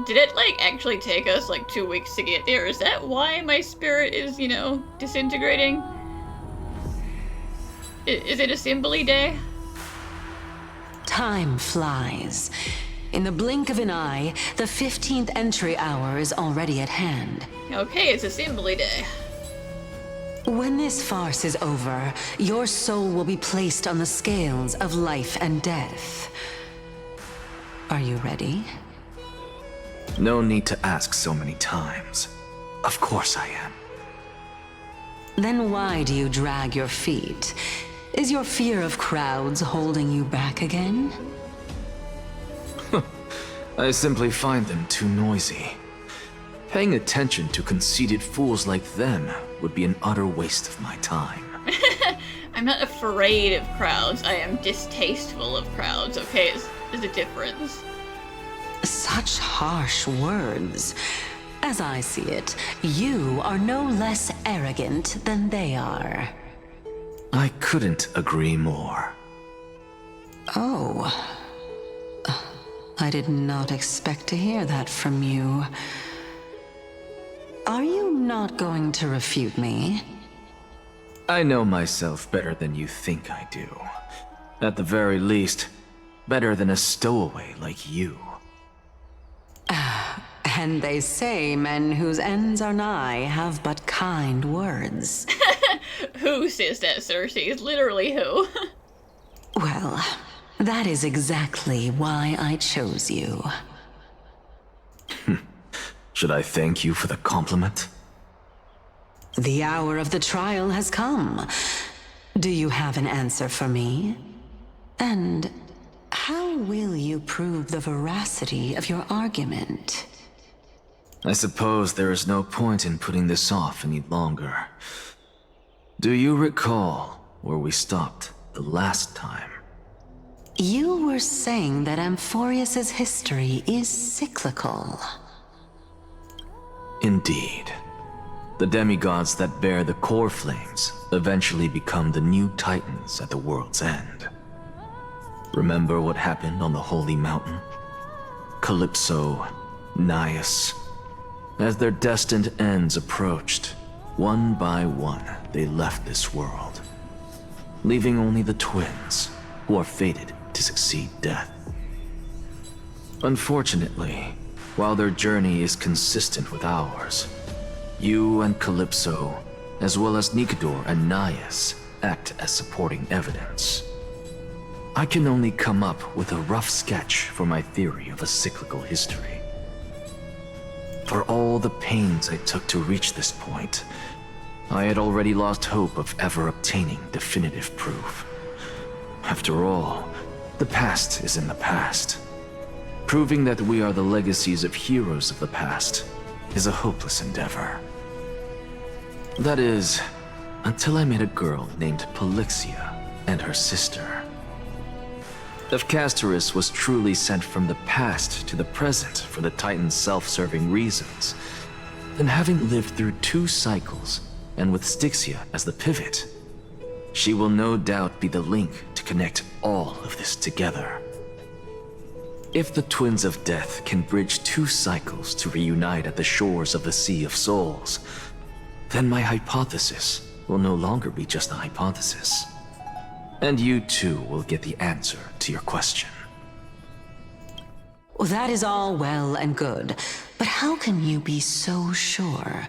Did it, like, actually take us, like, 2 weeks to get there? Is that why my spirit is, you know, disintegrating? Is it assembly day? Time flies. In the blink of an eye, the 15th entry hour is already at hand. Okay, it's assembly day. When this farce is over, your soul will be placed on the scales of life and death. Are you ready? No need to ask so many times. Of course I am. Then why do you drag your feet? Is your fear of crowds holding you back again? I simply find them too noisy. Paying attention to conceited fools like them would be an utter waste of my time. I'm not afraid of crowds, I am distasteful of crowds, okay? There's a difference. Such harsh words. As I see it, you are no less arrogant than they are. I couldn't agree more. Oh. I did not expect to hear that from you. Are you not going to refute me? I know myself better than you think I do. At the very least, better than a stowaway like you. And they say men whose ends are nigh have but kind words. Who says that, Cersei? Literally who? Well, that is exactly why I chose you. Should I thank you for the compliment? The hour of the trial has come. Do you have an answer for me? And how will you prove the veracity of your argument? I suppose there is no point in putting this off any longer. Do you recall where we stopped the last time? You were saying that Amphoreus' history is cyclical. Indeed. The demigods that bear the core flames eventually become the new titans at the world's end. Remember what happened on the Holy Mountain? Calypso, Naias. As their destined ends approached, one by one they left this world, leaving only the twins, who are fated to succeed death. Unfortunately, while their journey is consistent with ours, you and Calypso, as well as Nikador and Naias, act as supporting evidence. I can only come up with a rough sketch for my theory of a cyclical history. For all the pains I took to reach this point, I had already lost hope of ever obtaining definitive proof. After all, the past is in the past. Proving that we are the legacies of heroes of the past is a hopeless endeavor. That is, until I met a girl named Polixia and her sister. If Castorus was truly sent from the past to the present for the Titan's self-serving reasons, then having lived through 2 cycles, and with Styxia as the pivot, she will no doubt be the link to connect all of this together. If the Twins of Death can bridge 2 cycles to reunite at the shores of the Sea of Souls, then my hypothesis will no longer be just a hypothesis. And you too will get the answer to your question. Well, that is all well and good, but how can you be so sure?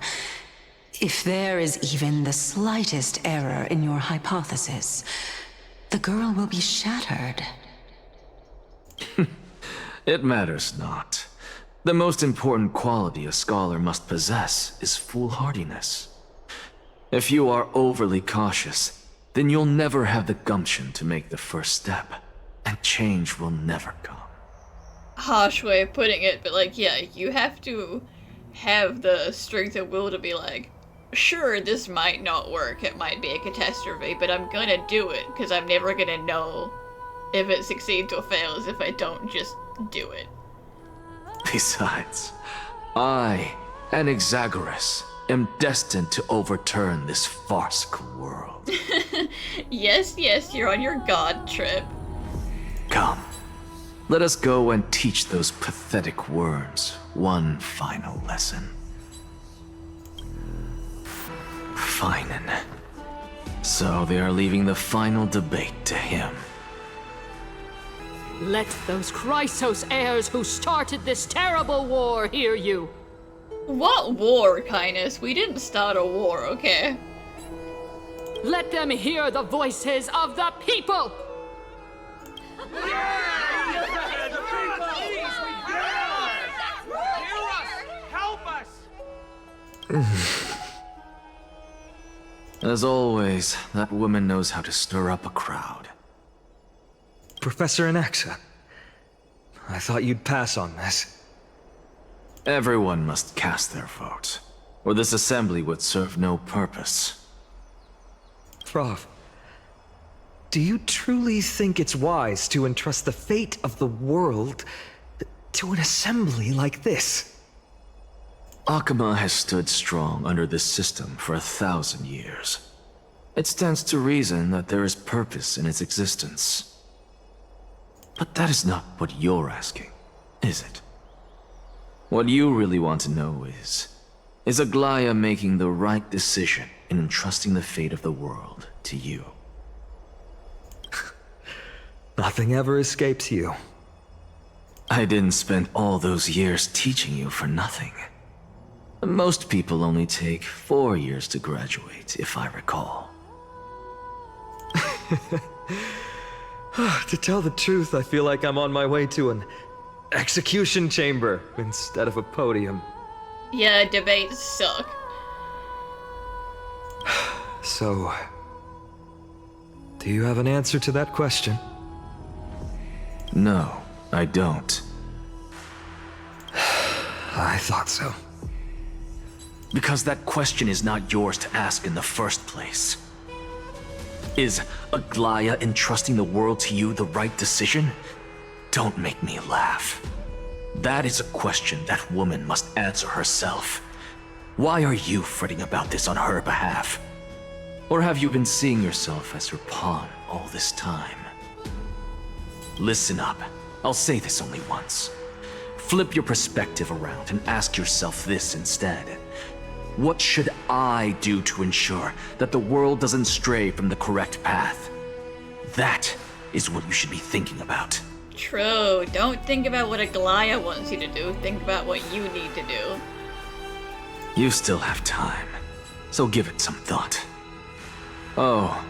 If there is even the slightest error in your hypothesis, the girl will be shattered. It matters not. The most important quality a scholar must possess is foolhardiness. If you are overly cautious, then you'll never have the gumption to make the first step, and change will never come. Harsh way of putting it, but like, yeah, you have to have the strength of will to be like, sure, this might not work, it might be a catastrophe, but I'm gonna do it, because I'm never gonna know if it succeeds or fails if I don't just do it. Besides, I, an Exagoras, am destined to overturn this farcical world. Yes, you're on your god trip. Come, Let us go and teach those pathetic worms one final lesson. Finan. So they are leaving the final debate to him. Let those Chrysos heirs who started this terrible war hear you. What war, Kindness? We didn't start a war, okay? Let them hear the voices of the people! As always, that woman knows how to stir up a crowd. Professor Anaxa, I thought you'd pass on this. Everyone must cast their vote, or this assembly would serve no purpose. Prof, do you truly think it's wise to entrust the fate of the world to an assembly like this? Akama has stood strong under this system for 1,000 years. It stands to reason that there is purpose in its existence. But that is not what you're asking, is it? What you really want to know is Aglaya making the right decision in entrusting the fate of the world to you? Nothing ever escapes you. I didn't spend all those years teaching you for nothing. Most people only take 4 years to graduate, if I recall. To tell the truth, I feel like I'm on my way to an execution chamber instead of a podium. Yeah, debates suck. So, do you have an answer to that question? No, I don't. I thought so. Because that question is not yours to ask in the first place. Is Aglaya entrusting the world to you the right decision? Don't make me laugh. That is a question that woman must answer herself. Why are you fretting about this on her behalf? Or have you been seeing yourself as her pawn all this time? Listen up. I'll say this only once. Flip your perspective around and ask yourself this instead. What should I do to ensure that the world doesn't stray from the correct path? That is what you should be thinking about. True. Don't think about what Aglaya wants you to do. Think about what you need to do. You still have time, so give it some thought. Oh,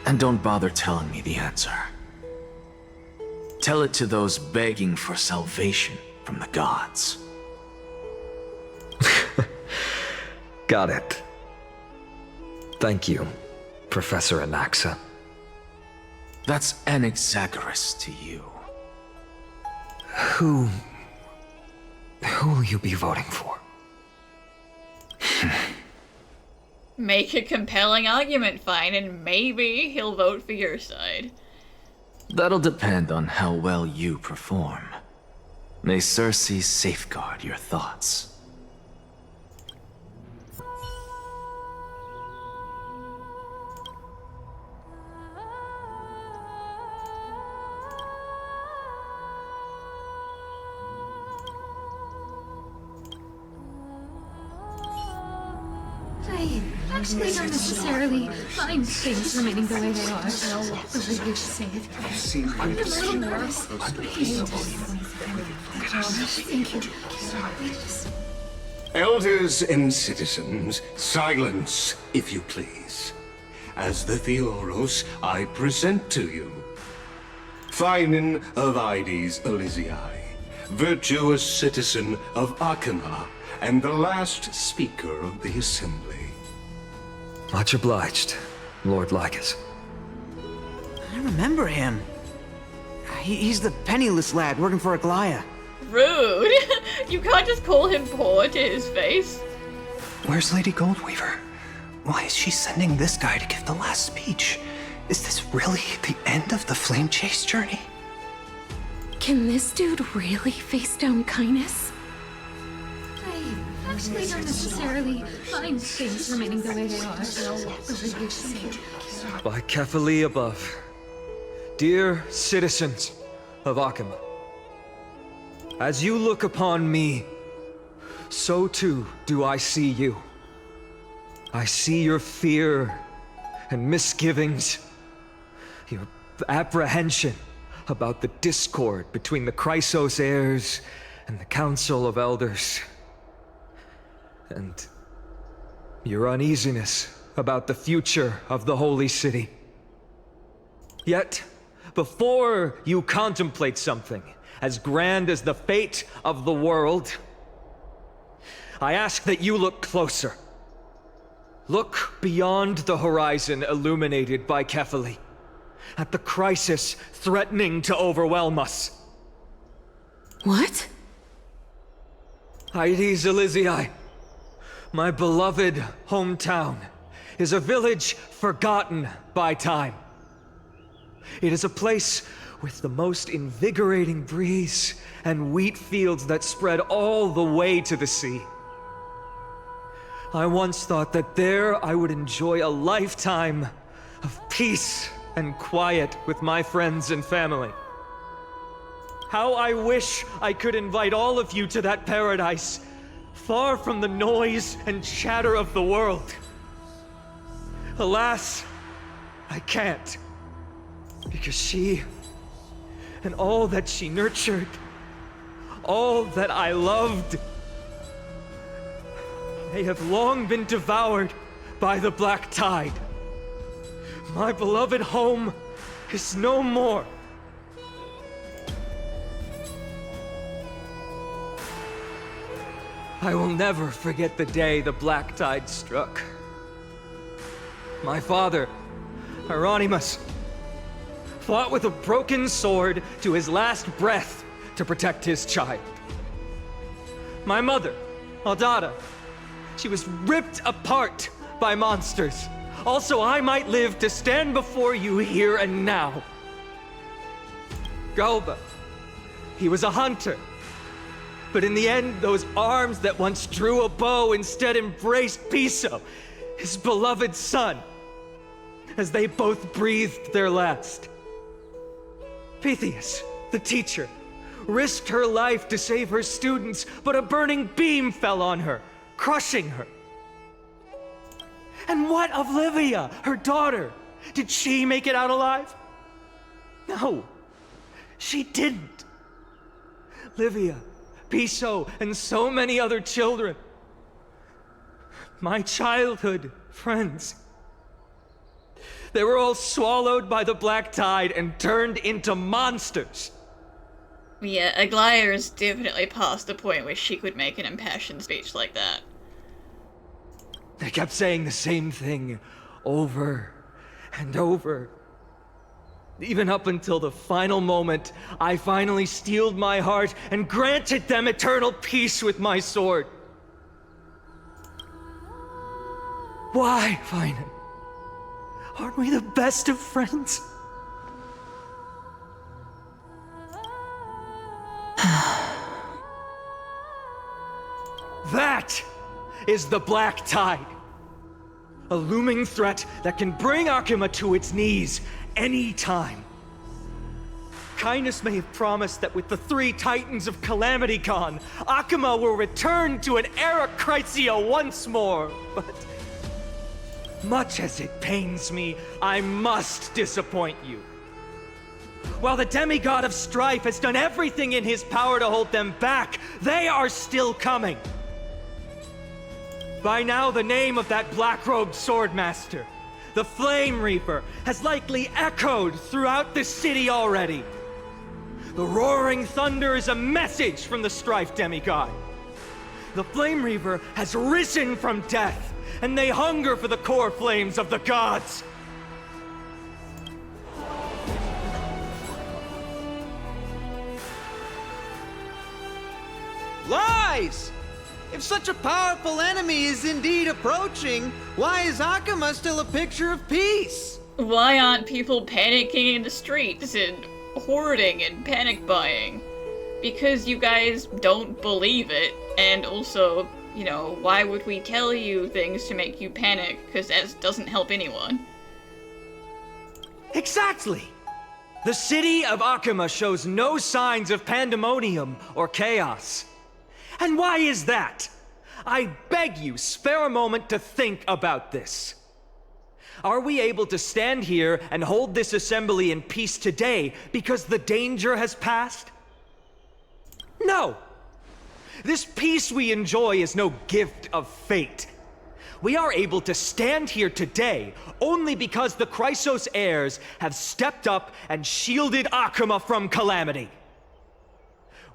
and don't bother telling me the answer. Tell it to those begging for salvation from the gods. Got it. Thank you, Professor Anaxa. That's Anaxagoras to you. Who will you be voting for? Make a compelling argument, fine, and maybe he'll vote for your side. That'll depend on how well you perform. May Circe safeguard your thoughts. I actually don't necessarily mind things remaining the way they are. The way you say it. I'm a little nervous. Thank you. Elders and citizens, silence, if you please. As the Theoros, I present to you Finan of Ides Elysiae, virtuous citizen of Akama, and the last speaker of the assembly. Much obliged, Lord Lycus. I remember him. He's the penniless lad working for Aglaya. Rude! You can't just call him poor to his face. Where's Lady Goldweaver? Why is she sending this guy to give the last speech? Is this really the end of the Flame Chase journey? Can this dude really face down kindness? I actually don't necessarily mind things remaining the way they are. The way you say it. By Kephali above, dear citizens of Akama, As you look upon me, so too do I see you. I see your fear and misgivings, your apprehension about the discord between the Chrysos heirs and the Council of Elders, and your uneasiness about the future of the Holy City. Yet, before you contemplate something as grand as the fate of the world, I ask that you look closer. Look beyond the horizon illuminated by Kefali, at the crisis threatening to overwhelm us. What? Aedes Elysiae, my beloved hometown, is a village forgotten by time. It is a place with the most invigorating breeze and wheat fields that spread all the way to the sea. I once thought that there I would enjoy a lifetime of peace and quiet with my friends and family. How I wish I could invite all of you to that paradise, far from the noise and chatter of the world. Alas, I can't. Because she, and all that she nurtured, all that I loved, they have long been devoured by the black tide. My beloved home is no more. I will never forget the day the black tide struck. My father, Hieronymus, fought with a broken sword to his last breath to protect his child. My mother, Aldada, she was ripped apart by monsters. Also, I might live to stand before you here and now. Galba, he was a hunter. But in the end, those arms that once drew a bow instead embraced Piso, his beloved son, as they both breathed their last. Pythias, the teacher, risked her life to save her students, but a burning beam fell on her, crushing her. And what of Livia, her daughter? Did she make it out alive? No, she didn't. Livia, Piso, and so many other children. My childhood friends. They were all swallowed by the black tide and turned into monsters. Yeah, Aglaier's definitely past the point where she could make an impassioned speech like that. They kept saying the same thing over and over. Even up until the final moment, I finally steeled my heart and granted them eternal peace with my sword. Why, Finan? Aren't we the best of friends? That is the black tide. A looming threat that can bring Akuma to its knees any time. Kindness may have promised that with the 3 Titans of Calamity Con, Akuma will return to an era Chrysia once more, but much as it pains me, I must disappoint you. While the demigod of strife has done everything in his power to hold them back, they are still coming. By now, the name of that black-robed swordmaster, the Flame Reaper, has likely echoed throughout the city already. The roaring thunder is a message from the strife demigod. The Flame Reaper has risen from death, and they hunger for the core flames of the gods. Lies! If such a powerful enemy is indeed approaching, why is Akuma still a picture of peace? Why aren't people panicking in the streets and hoarding and panic buying? Because you guys don't believe it, and also, you know, why would we tell you things to make you panic? Because that doesn't help anyone. Exactly! The city of Akuma shows no signs of pandemonium or chaos. And why is that? I beg you, spare a moment to think about this. Are we able to stand here and hold this assembly in peace today because the danger has passed? No! This peace we enjoy is no gift of fate. We are able to stand here today only because the Chrysos heirs have stepped up and shielded Akuma from calamity.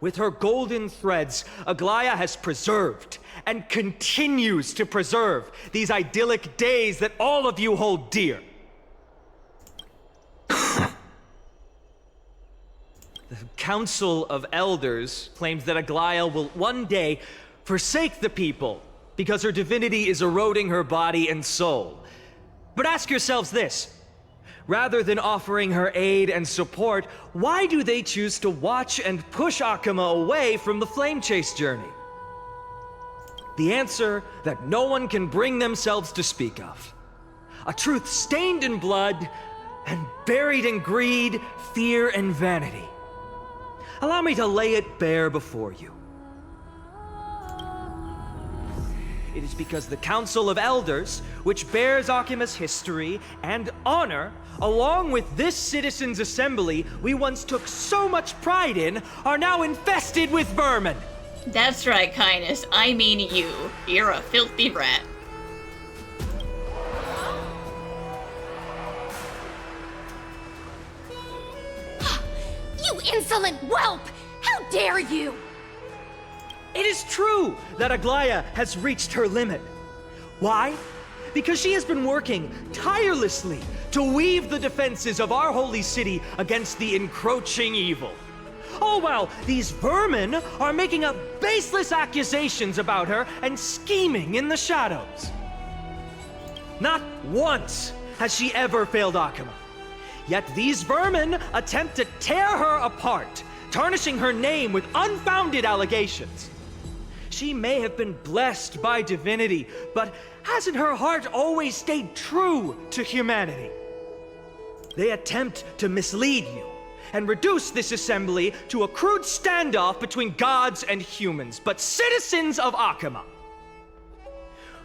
With her golden threads, Aglaya has preserved and continues to preserve these idyllic days that all of you hold dear. The Council of Elders claims that Aglaya will one day forsake the people because her divinity is eroding her body and soul. But ask yourselves this. Rather than offering her aid and support, why do they choose to watch and push Akuma away from the Flame Chase journey? The answer that no one can bring themselves to speak of. A truth stained in blood and buried in greed, fear, and vanity. Allow me to lay it bare before you. It is because the Council of Elders, which bears Akuma's history and honor, along with this citizens' assembly we once took so much pride in, are now infested with vermin. That's right, Kindness. I mean you. You're a filthy rat. You insolent whelp! How dare you! It is true that Aglaya has reached her limit. Why? Because she has been working tirelessly to weave the defenses of our holy city against the encroaching evil. All while these vermin are making up baseless accusations about her and scheming in the shadows. Not once has she ever failed Akuma. Yet these vermin attempt to tear her apart, tarnishing her name with unfounded allegations. She may have been blessed by divinity, but hasn't her heart always stayed true to humanity? They attempt to mislead you and reduce this assembly to a crude standoff between gods and humans, but citizens of Akuma.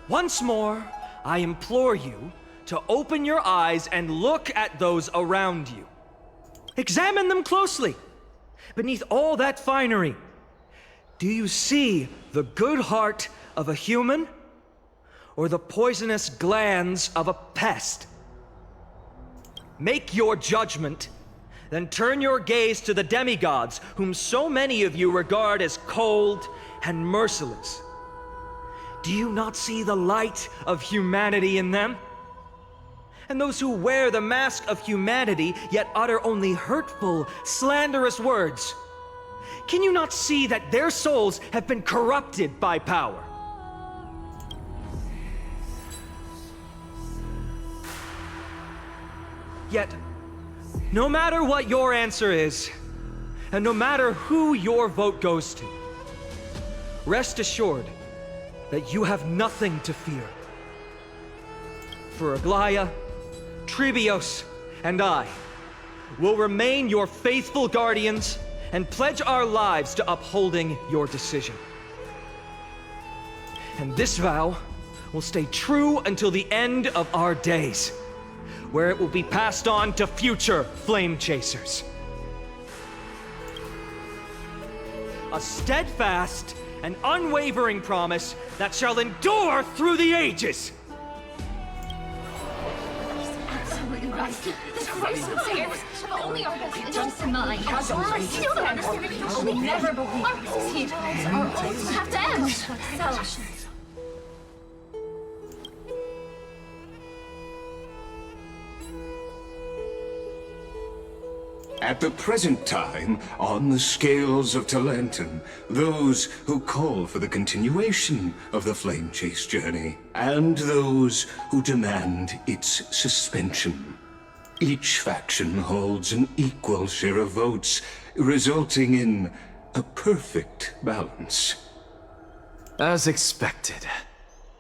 Once more, I implore you to open your eyes and look at those around you. Examine them closely. Beneath all that finery, do you see the good heart of a human or the poisonous glands of a pest? Make your judgment, then turn your gaze to the demigods whom so many of you regard as cold and merciless. Do you not see the light of humanity in them? And those who wear the mask of humanity yet utter only hurtful, slanderous words. Can you not see that their souls have been corrupted by power? Yet, no matter what your answer is, and no matter who your vote goes to, rest assured that you have nothing to fear. For Aglaya, Trebios, and I will remain your faithful guardians and pledge our lives to upholding your decision. And this vow will stay true until the end of our days, where it will be passed on to future flame chasers. A steadfast and unwavering promise that shall endure through the ages. Absolutely right. The Chrysos heirs have only our best interests in mind. I still don't understand it. You will never believe our heroes are always have to end. So, At the present time, on the scales of Talanton, those who call for the continuation of the Flame Chase journey, and those who demand its suspension. Each faction holds an equal share of votes, resulting in a perfect balance. As expected.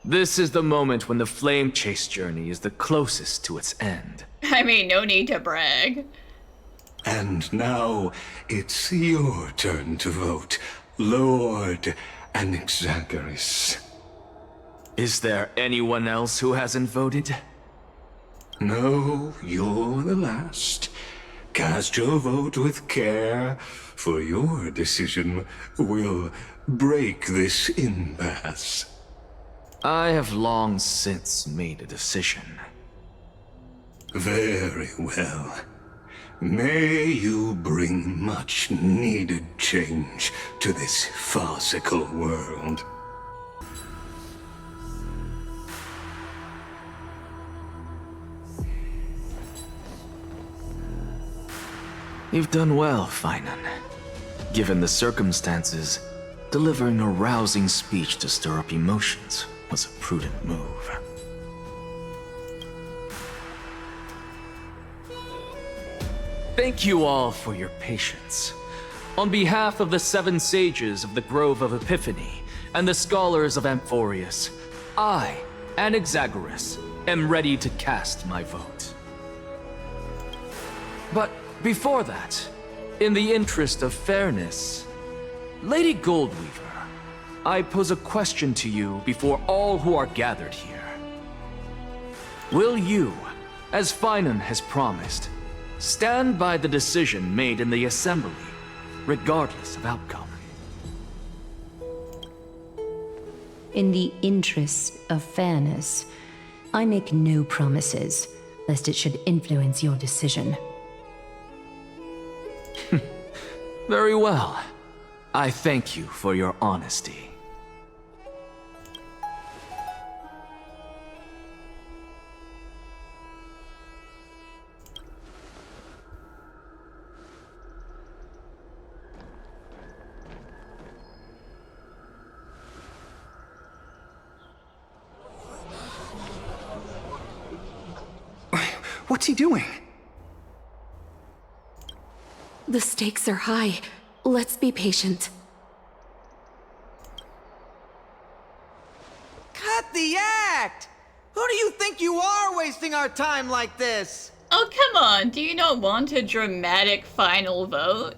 This is the moment when the Flame Chase journey is the closest to its end. I mean, no need to brag. And now it's your turn to vote, Lord Anaxagoras. Is there anyone else who hasn't voted? No, you're the last. Cast your vote with care, for your decision will break this impasse. I have long since made a decision. Very well. May you bring much needed change to this farcical world. You've done well, Finan. Given the circumstances, delivering a rousing speech to stir up emotions was a prudent move. Thank you all for your patience. On behalf of the 7 sages of the Grove of Epiphany and the scholars of Amphoreus, I, Anaxagoras, am ready to cast my vote. But before that, in the interest of fairness, Lady Goldweaver, I pose a question to you before all who are gathered here. Will you, as Finan has promised, stand by the decision made in the Assembly, regardless of outcome? In the interest of fairness, I make no promises, lest it should influence your decision. Very well. I thank you for your honesty. What's he doing? The stakes are high. Let's be patient. Cut the act! Who do you think you are wasting our time like this? Oh, come on. Do you not want a dramatic final vote?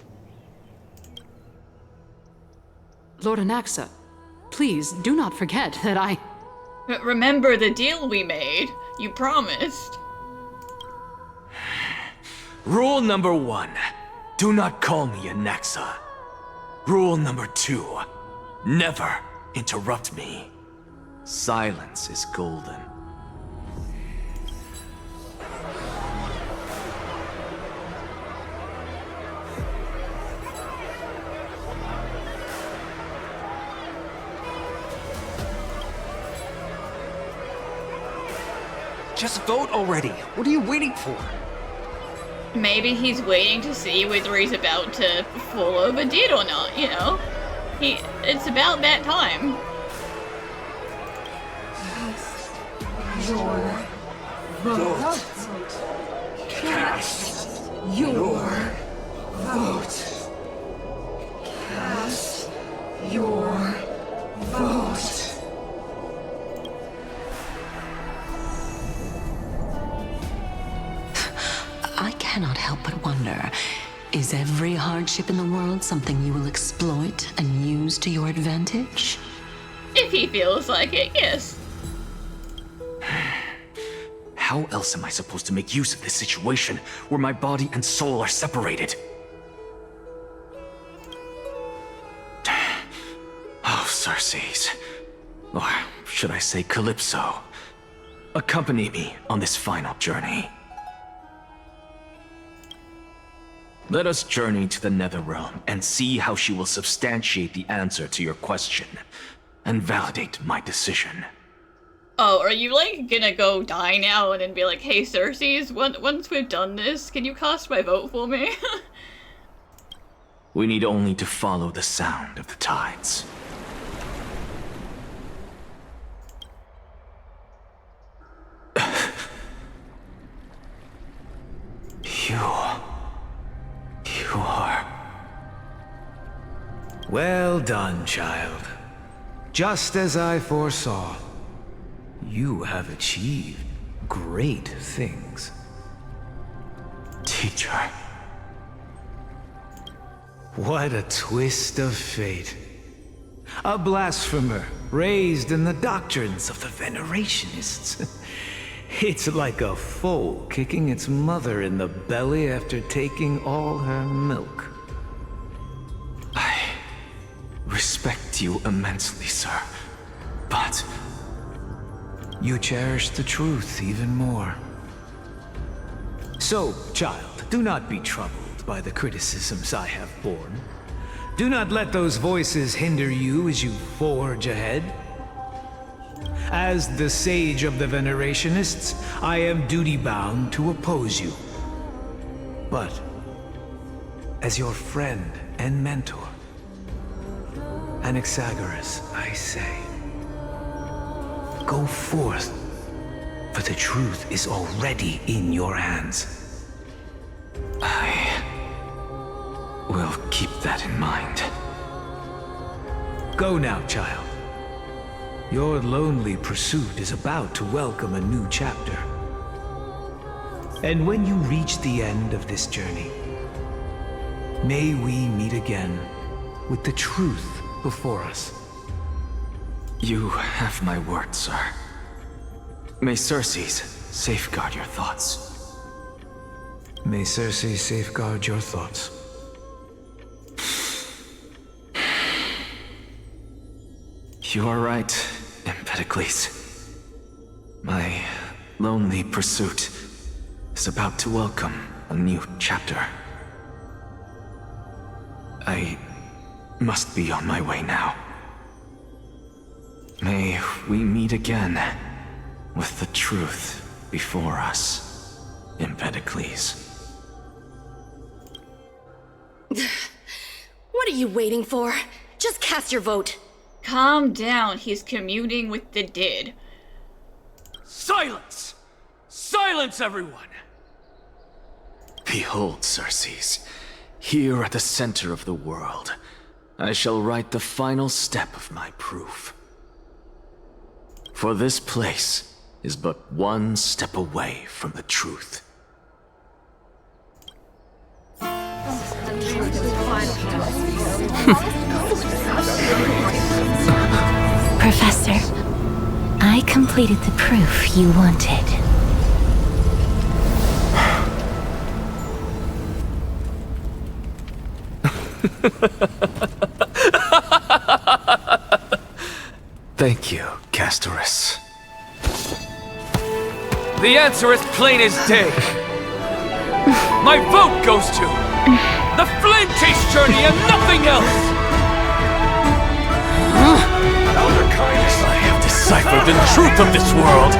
Lord Anaxa, please do not forget that I... But remember the deal we made. You promised. Rule number 1. Do not call me Anaxa. Rule number 2. Never interrupt me. Silence is golden. Just vote already. What are you waiting for? Maybe he's waiting to see whether he's about to follow the deed or not, you know? It's about that time. Your vote. Cast your vote. Cast your vote. I cannot help but wonder, is every hardship in the world something you will exploit and use to your advantage? If he feels like it, yes. How else am I supposed to make use of this situation where my body and soul are separated? Oh, Circes. Or should I say Calypso? Accompany me on this final journey. Let us journey to the Netherrealm and see how she will substantiate the answer to your question and validate my decision. Oh, are you, like, gonna go die now and then be like, hey, Circes, once we've done this, can you cast my vote for me? We need only to follow the sound of the tides. You are... Well done, child. Just as I foresaw. You have achieved great things. Teacher, What a twist of fate. A blasphemer raised in the doctrines of the Venerationists. It's like a foal kicking its mother in the belly after taking all her milk. I respect you immensely, sir. But you cherish the truth even more. So, child, do not be troubled by the criticisms I have borne. Do not let those voices hinder you as you forge ahead. As the sage of the Venerationists, I am duty-bound to oppose you. But, as your friend and mentor, Anaxagoras, I say, go forth, for the truth is already in your hands. I will keep that in mind. Go now, child. Your lonely pursuit is about to welcome a new chapter. And when you reach the end of this journey, may we meet again with the truth before us. You have my word, sir. May Circes safeguard your thoughts. May Circe safeguard your thoughts. You are right, Empedocles. My lonely pursuit is about to welcome a new chapter. I must be on my way now. May we meet again with the truth before us, Empedocles. What are you waiting for? Just cast your vote. Calm down, he's communing with the dead. Silence! Silence, everyone! Behold, Circes, here at the center of the world, I shall write the final step of my proof. For this place is but one step away from the truth. Professor, I completed the proof you wanted. Thank you, Castorus. The answer is plain as day. My vote goes to the Flame Chase journey and nothing else! Elder Kindness, I have deciphered the truth of this world!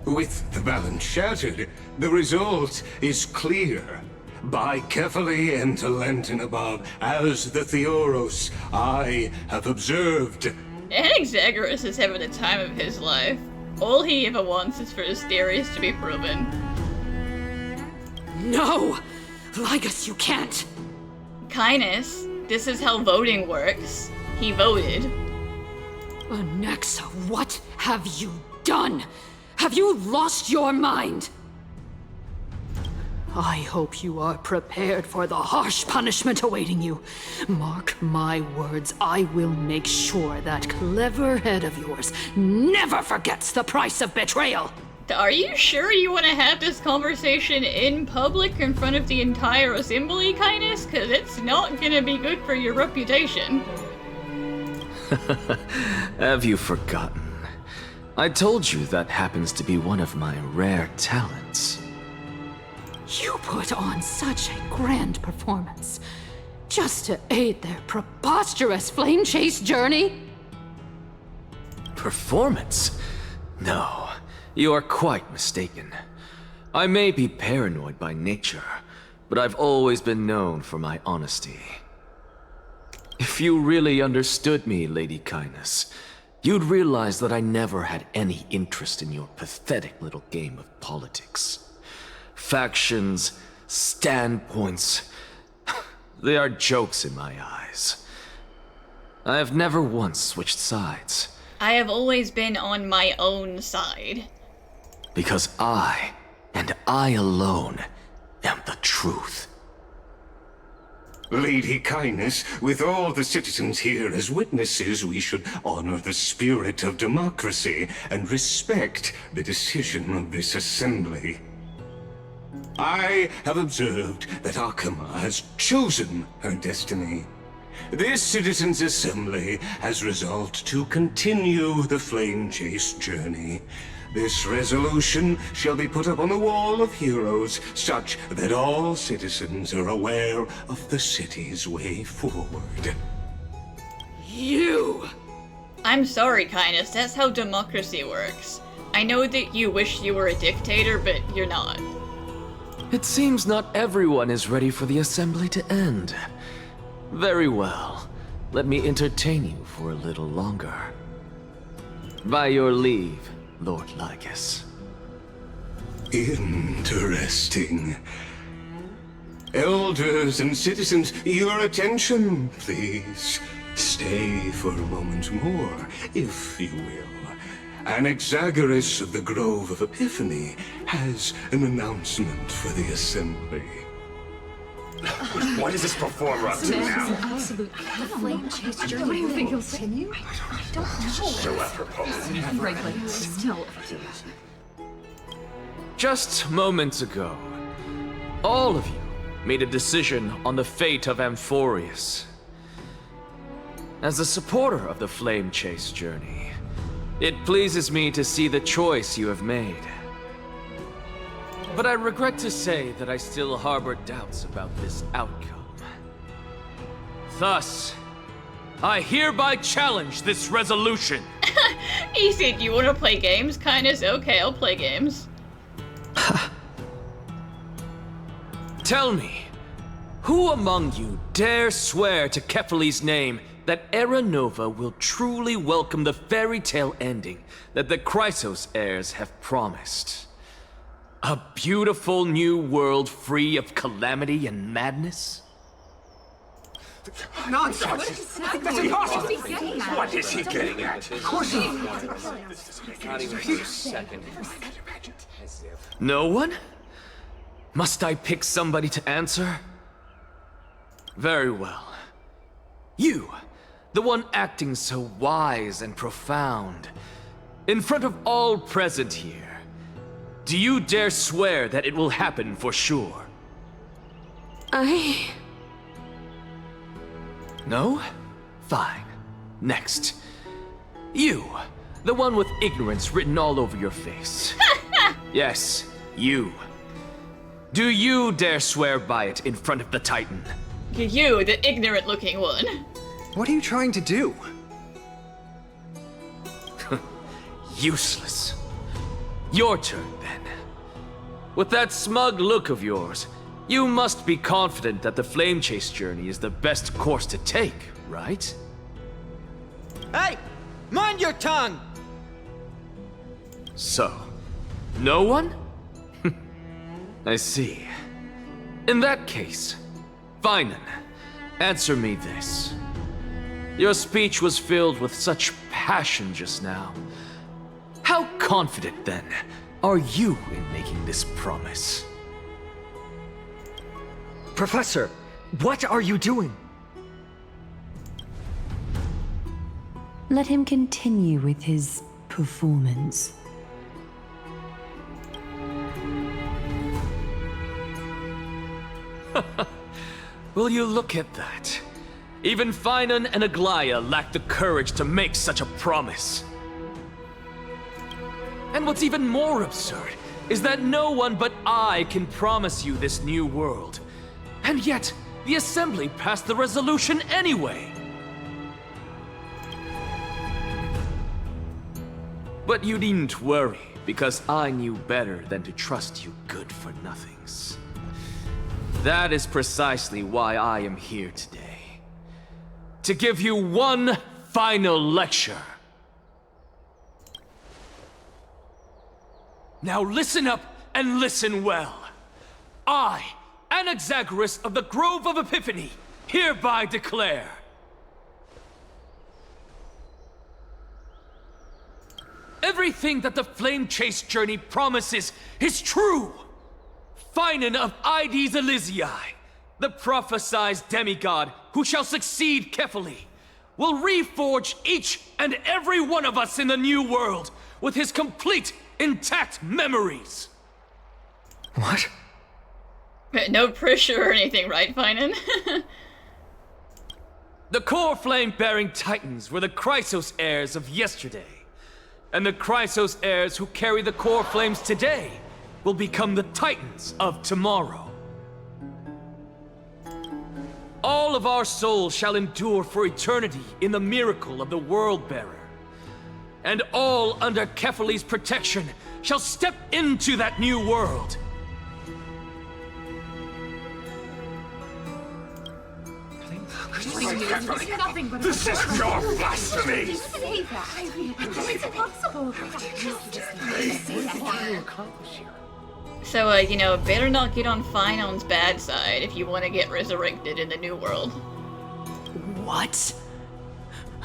With the balance shattered, the result is clear. By carefully enter Lenten above, as the Theoros I have observed. Anaxagoras is having the time of his life. All he ever wants is for his theories to be proven. No! Ligus, you can't! Kindness, this is how voting works. He voted. Anaxa, what have you done? Have you lost your mind? I hope you are prepared for the harsh punishment awaiting you. Mark my words, I will make sure that clever head of yours never forgets the price of betrayal. Are you sure you want to have this conversation in public in front of the entire assembly, Kindness? Because it's not gonna be good for your reputation. Have you forgotten? I told you that happens to be one of my rare talents. You put on such a grand performance just to aid their preposterous flame chase journey? Performance? No, you are quite mistaken. I may be paranoid by nature, but I've always been known for my honesty. If you really understood me, Lady Kindness, you'd realize that I never had any interest in your pathetic little game of politics. Factions, standpoints, they are jokes in my eyes. I have never once switched sides, I have always been on my own side. Because I, and I alone, am the truth. Lady Kindness, with all the citizens here as witnesses, we should honor the spirit of democracy and respect the decision of this assembly. I have observed that Akama has chosen her destiny. This citizens' assembly has resolved to continue the flame chase journey. This resolution shall be put up on the wall of heroes, such that all citizens are aware of the city's way forward. You! I'm sorry, Kindness, that's how democracy works. I know that you wish you were a dictator, but you're not. It seems not everyone is ready for the assembly to end. Very well. Let me entertain you for a little longer. By your leave, Lord Lycus. Interesting. Elders and citizens, your attention, please. Stay for a moment more, if you will. Anaxagoras of the Grove of Epiphany has an announcement for the assembly. What is this performer up to now? Absolute flame chase journey. What do you think he'll continue? I don't know. So apropos. Frankly, still. Just moments ago, all of you made a decision on the fate of Amphoreus. As a supporter of the Flame Chase journey, it pleases me to see the choice you have made. But I regret to say that I still harbor doubts about this outcome. Thus, I hereby challenge this resolution. He said, you want to play games? Kindness? Okay, I'll play games. Tell me, who among you dare swear to Kefali's name that Era Nova will truly welcome the fairy tale ending that the Chrysos heirs have promised? A beautiful new world free of calamity and madness? Nonsense! That's impossible! What is he getting at? Of course not even for a second. No one? Must I pick somebody to answer? Very well. You, the one acting so wise and profound, in front of all present here, do you dare swear that it will happen for sure? No? Fine. Next. You, the one with ignorance written all over your face. Yes, you. Do you dare swear by it in front of the Titan? You, the ignorant-looking one. What are you trying to do? Useless. Your turn, then. With that smug look of yours, you must be confident that the Flame Chase journey is the best course to take, right? Hey! Mind your tongue! So, no one? I see. In that case, Finan, answer me this. Your speech was filled with such passion just now. How confident, then, are you in making this promise? Professor, what are you doing? Let him continue with his performance. Will you look at that? Even Finan and Aglaya lack the courage to make such a promise. And what's even more absurd is that no one but I can promise you this new world. And yet, the Assembly passed the resolution anyway. But you needn't worry, because I knew better than to trust you good-for-nothings. That is precisely why I am here today. To give you one final lecture. Now listen up and listen well. I, Anaxagoras of the Grove of Epiphany, hereby declare everything that the Flame Chase journey promises is true. Finan of Ides Elysiae, the prophesied demigod who shall succeed Kefali, will reforge each and every one of us in the new world with his complete, intact memories. What? No pressure or anything, right, Finan? The core flame-bearing titans were the Chrysos heirs of yesterday, and the Chrysos heirs who carry the core flames today will become the titans of tomorrow. All of our souls shall endure for eternity in the miracle of the World-Bearer, and all under Kefali's protection shall step into that new world. This is pure blasphemy! It's impossible. So, you know, better not get on Finon's bad side if you want to get resurrected in the new world. What?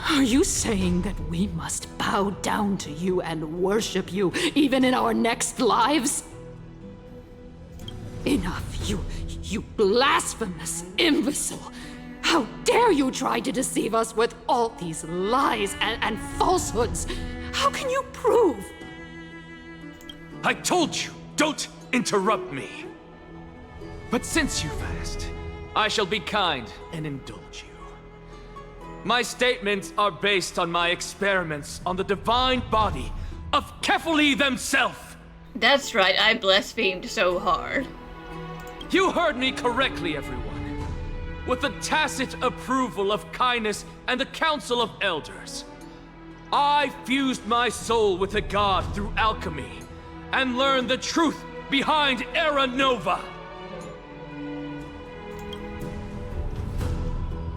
Are you saying that we must bow down to you and worship you even in our next lives? Enough, you blasphemous imbecile! How dare you try to deceive us with all these lies and falsehoods? How can you prove? I told you, don't interrupt me. But since you've asked, I shall be kind and indulge you. My statements are based on my experiments on the divine body of Kefali themselves. That's right, I blasphemed so hard. You heard me correctly, everyone. With the tacit approval of Kindness and the Council of Elders, I fused my soul with the god through alchemy and learned the truth behind Era Nova.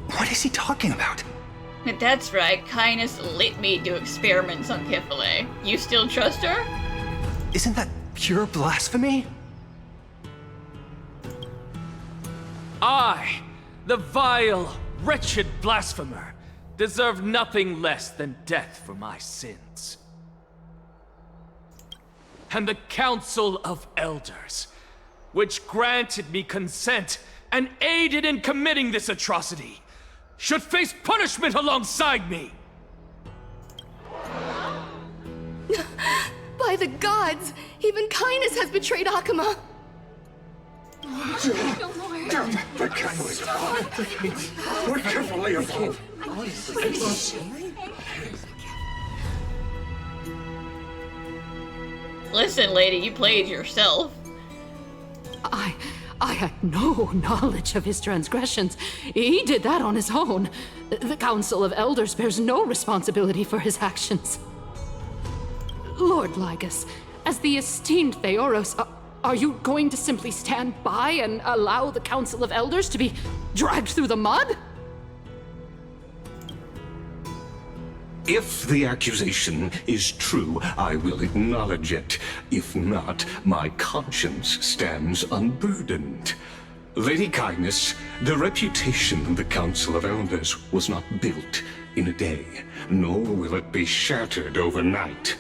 What is he talking about? That's right, Kindness let me do experiments on Kefali. You still trust her? Isn't that pure blasphemy? I, the vile, wretched blasphemer, deserve nothing less than death for my sins. And the Council of Elders, which granted me consent and aided in committing this atrocity, should face punishment alongside me! By the gods! Even Kindness has betrayed Akuma! The candles. We're carefully involved. Listen, lady, you played yourself. I had no knowledge of his transgressions. He did that on his own. The Council of Elders bears no responsibility for his actions. Lord Lygus, as the esteemed Theoros, are you going to simply stand by and allow the Council of Elders to be dragged through the mud? If the accusation is true, I will acknowledge it. If not, my conscience stands unburdened. Lady Kindness, the reputation of the Council of Elders was not built in a day, nor will it be shattered overnight.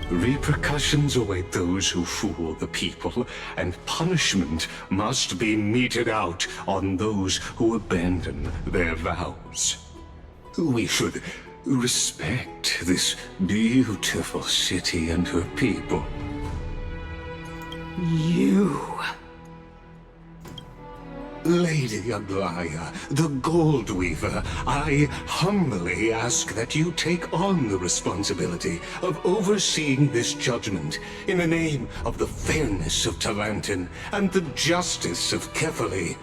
Repercussions await those who fool the people, and punishment must be meted out on those who abandon their vows. We should respect this beautiful city and her people. You... Lady Aglaya, the Gold Weaver, I humbly ask that you take on the responsibility of overseeing this judgment in the name of the fairness of Talantin and the justice of Kefali.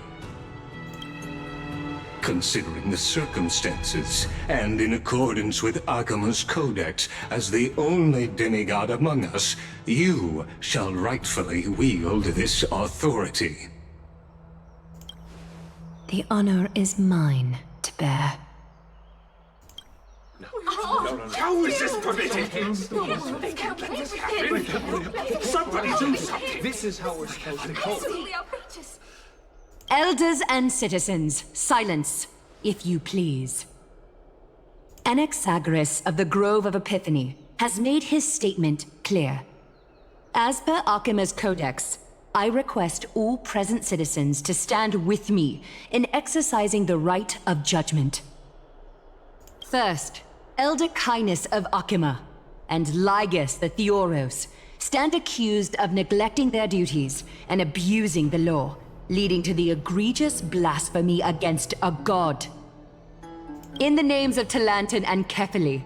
Considering the circumstances, and in accordance with Akuma's codex as the only demigod among us, you shall rightfully wield this authority. The honor is mine to bear. No. How is this permitted? They can't let this happen. Somebody do something. This is how we're supposed to go. Elders and citizens, silence, if you please. Anaxagoras of the Grove of Epiphany, has made his statement clear. As per Akima's codex, I request all present citizens to stand with me in exercising the right of judgment. First, Elder Kynus of Akima and Ligus the Theoros stand accused of neglecting their duties and abusing the law, leading to the egregious blasphemy against a god. In the names of Talantan and Kefili,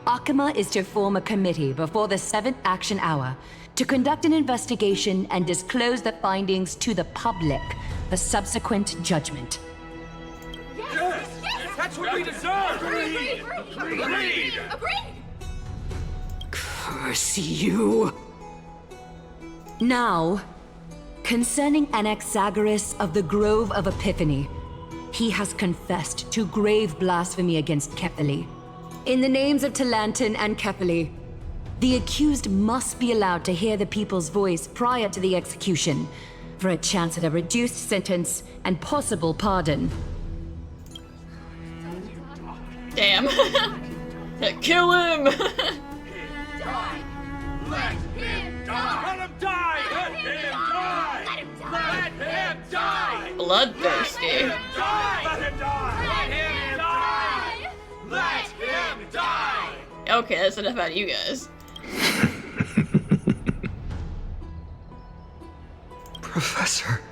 Akima is to form a committee before the 7th action hour to conduct an investigation and disclose the findings to the public for subsequent judgment. Yes! That's what we deserve! Agreed! Curse you! Now, concerning Anaxagoras of the Grove of Epiphany, he has confessed to grave blasphemy against Kefili. In the names of Talantan and Kefili, the accused must be allowed to hear the people's voice prior to the execution, for a chance at a reduced sentence and possible pardon. Damn. Kill him! Let him die! Let him die! Let him die! Let him die! Bloodthirsty. Let him die! Let him die! Let him die! Okay, that's enough out of you guys. Professor.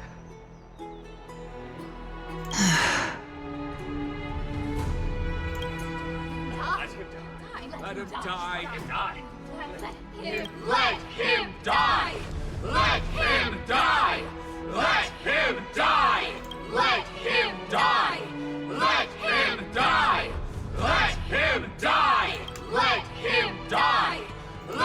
Let him die! Let him die! Let him die! Let him die! Let him die! Let him die! Let him die! Let him die!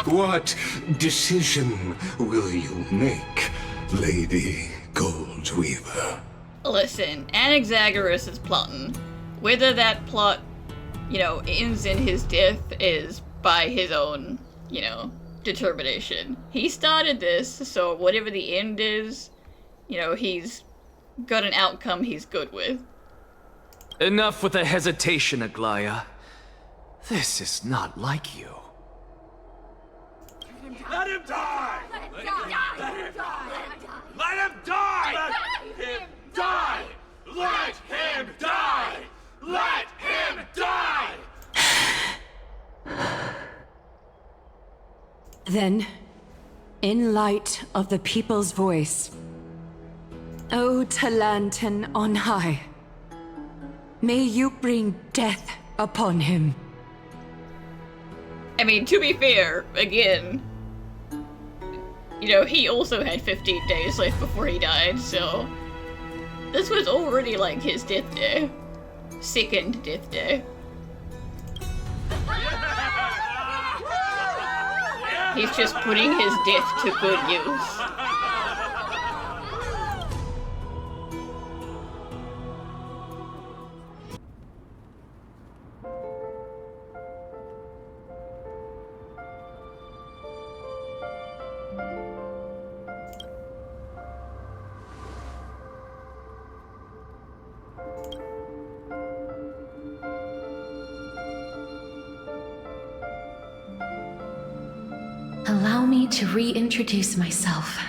What decision will you make, Lady Goldweaver? Listen, Anaxagoras is plotting. Whether that plot, ends in his death is by his own, determination. He started this, so whatever the end is, he's got an outcome he's good with. Enough with the hesitation, Aglaya. This is not like you. Let him die! Let him die! Let him die! Let him die! Let him die! Let him die! Then, in light of the people's voice, O Talantan on high, may you bring death upon him. I mean, to be fair, again, he also had 15 days left before he died, so this was already like his death day. Second death day. He's just putting his death to good use. Allow me to reintroduce myself.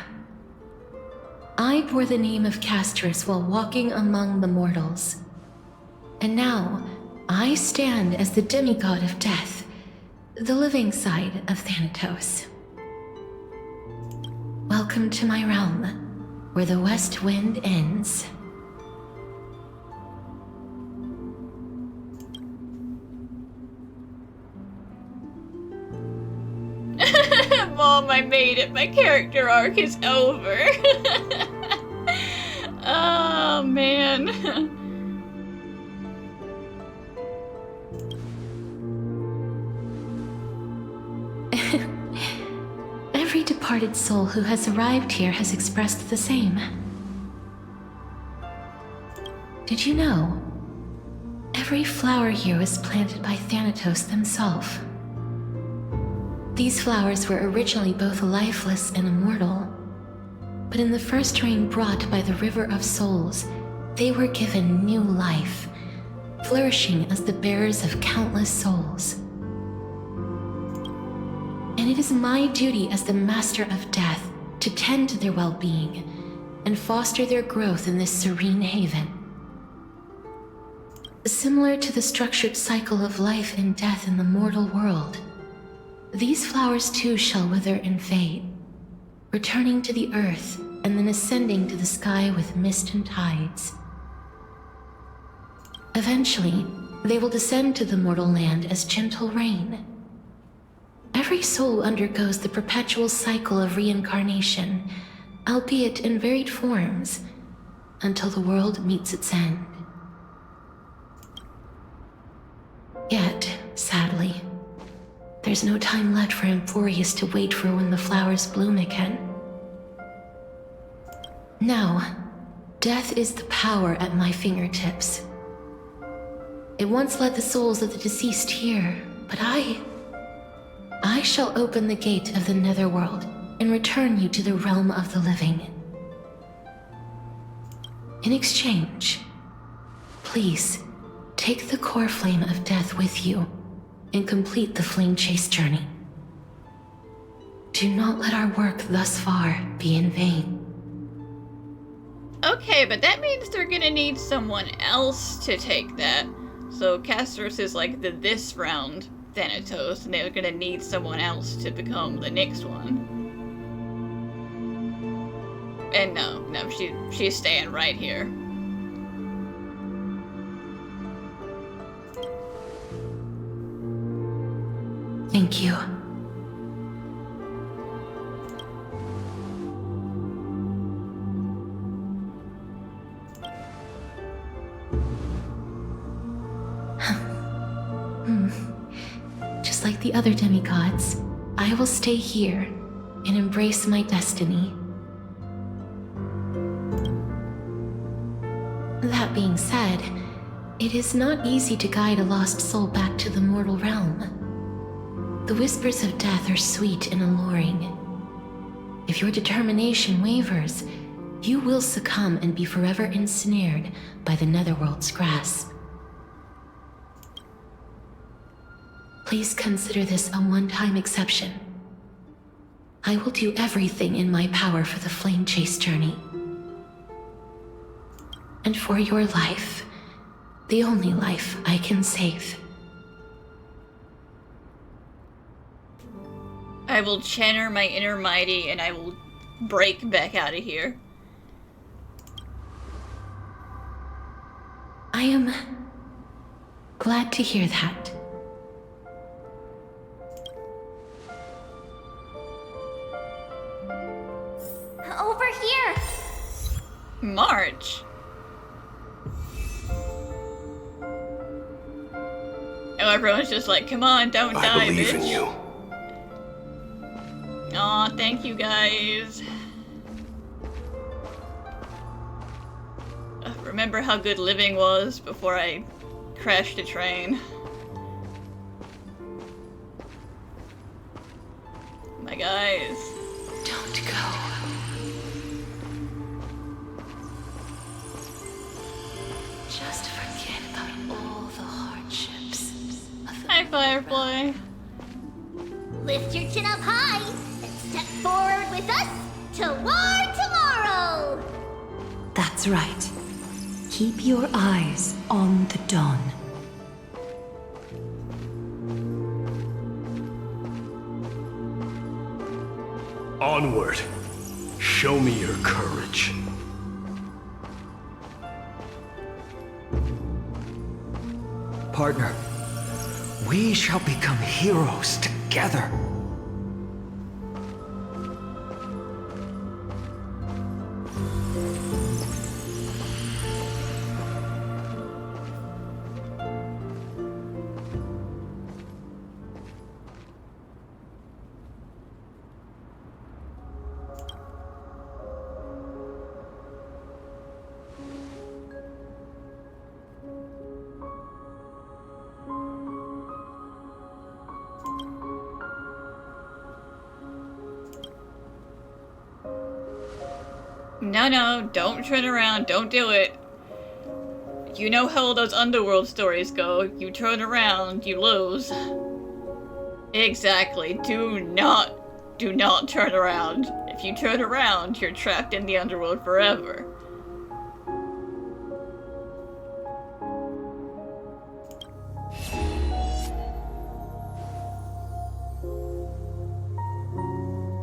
I bore the name of Castris while walking among the mortals. And now, I stand as the demigod of death, the living side of Thanatos. Welcome to my realm, where the west wind ends. Mom, I made it. My character arc is over. Oh, man. Every departed soul who has arrived here has expressed the same. Did you know? Every flower here was planted by Thanatos themselves. These flowers were originally both lifeless and immortal, but in the first rain brought by the River of Souls, they were given new life, flourishing as the bearers of countless souls. And it is my duty as the Master of Death to tend to their well-being and foster their growth in this serene haven. Similar to the structured cycle of life and death in the mortal world, these flowers too shall wither and fade, returning to the earth and then ascending to the sky with mist and tides. Eventually, they will descend to the mortal land as gentle rain. Every soul undergoes the perpetual cycle of reincarnation, albeit in varied forms, until the world meets its end. Yet, sadly, there's no time left for Amphoreus to wait for when the flowers bloom again. Now, death is the power at my fingertips. It once led the souls of the deceased here, but I shall open the gate of the netherworld and return you to the realm of the living. In exchange, please, take the core flame of death with you and complete the flame chase journey. Do not let our work thus far be in vain. Okay, but that means they're gonna need someone else to take that. So Castorus is like the this round Thanatos, and they're gonna need someone else to become the next one. And no, she's staying right here. Thank you. Just like the other demigods, I will stay here and embrace my destiny. That being said, it is not easy to guide a lost soul back to the mortal realm. The whispers of death are sweet and alluring. If your determination wavers, you will succumb and be forever ensnared by the netherworld's grasp. Please consider this a one-time exception. I will do everything in my power for the flame chase journey. And for your life, the only life I can save. I will channel my inner mighty and I will break back out of here. I am glad to hear that. Over here! March? Oh, everyone's just like, come on, don't die, bitch. I believe in you. Aw, thank you guys. Remember how good living was before I crashed a train? My guys. Don't go. Just forget about all the hardships of the Hi, Firefly. Lift your chin up high and step forward with us toward tomorrow! That's right. Keep your eyes on the dawn. Onward. Show me your courage. Partner, we shall become heroes together. No, don't turn around, don't do it. You know how those underworld stories go. You turn around, you lose. Exactly. Do not turn around. If you turn around, you're trapped in the underworld forever.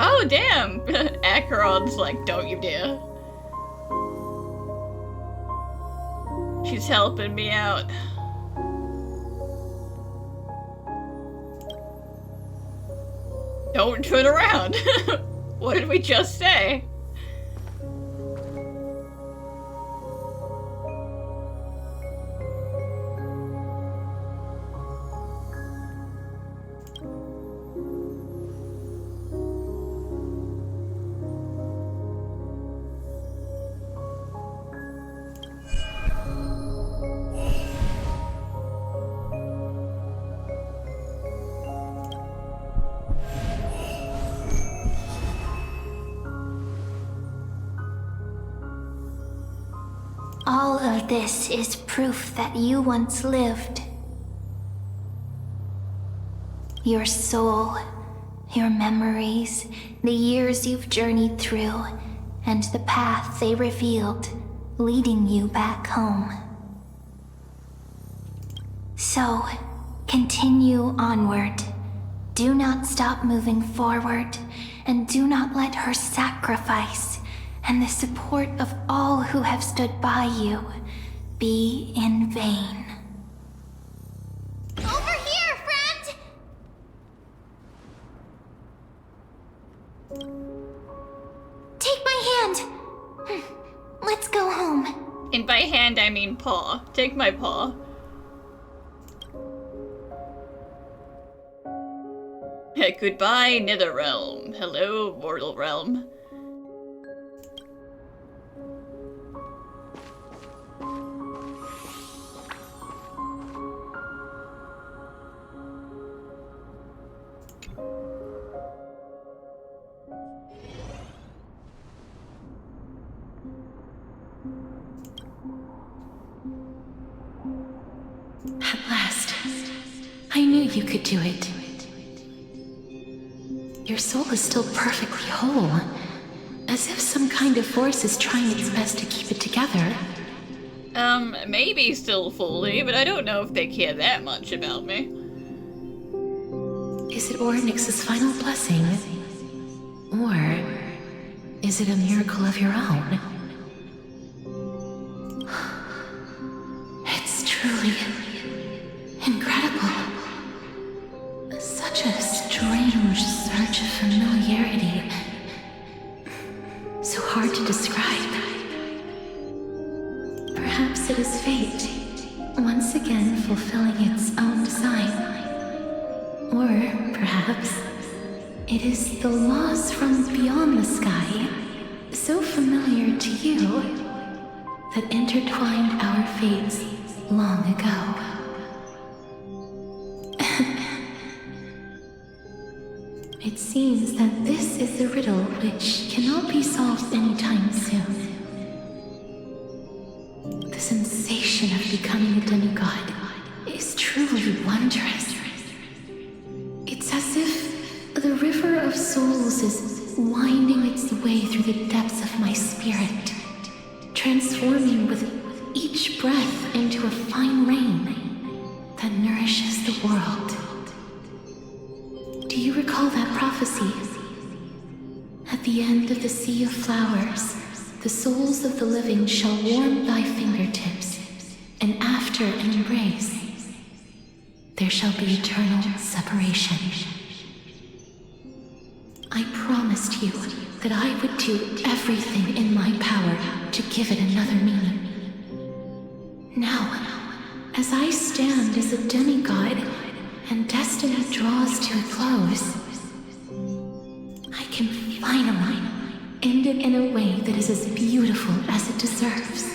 Oh, damn! Acheron's like, don't you dare. She's helping me out. Don't turn around! What did we just say? All of this is proof that you once lived. Your soul, your memories, the years you've journeyed through, and the path they revealed, leading you back home. So, continue onward. Do not stop moving forward, and do not let her sacrifice and the support of all who have stood by you be in vain. Over here, friend! Take my hand! Let's go home. And by hand, I mean paw. Take my paw. Goodbye, Netherrealm. Hello, Mortal Realm. At last, I knew you could do it. Your soul is still perfectly whole, as if some kind of force is trying its best to keep it together. Maybe still fully, but I don't know if they care that much about me. Is it Ornyx's final blessing? Or is it a miracle of your own? It's truly incredible. Such a strange surge of familiarity. So hard to describe. Perhaps it is fate, once again fulfilling its own design. Or perhaps it is the laws from beyond the sky, so familiar to you, that intertwined our fates long ago. It seems that this is the riddle which cannot be solved anytime soon. The sensation of becoming a demigod is truly wondrous. It's as if the river of souls is winding its way through the depths of my spirit, transforming with each breath into a fine rain that nourishes the world. Do you recall that prophecy? At the end of the sea of flowers, the souls of the living shall warm thy fingertips, and after an embrace, there shall be eternal separation. I promised you that I would do everything in my power to give it another meaning. Now, as I stand as a demigod, and destiny draws to a close, I can finally end it in a way that is as beautiful as it deserves.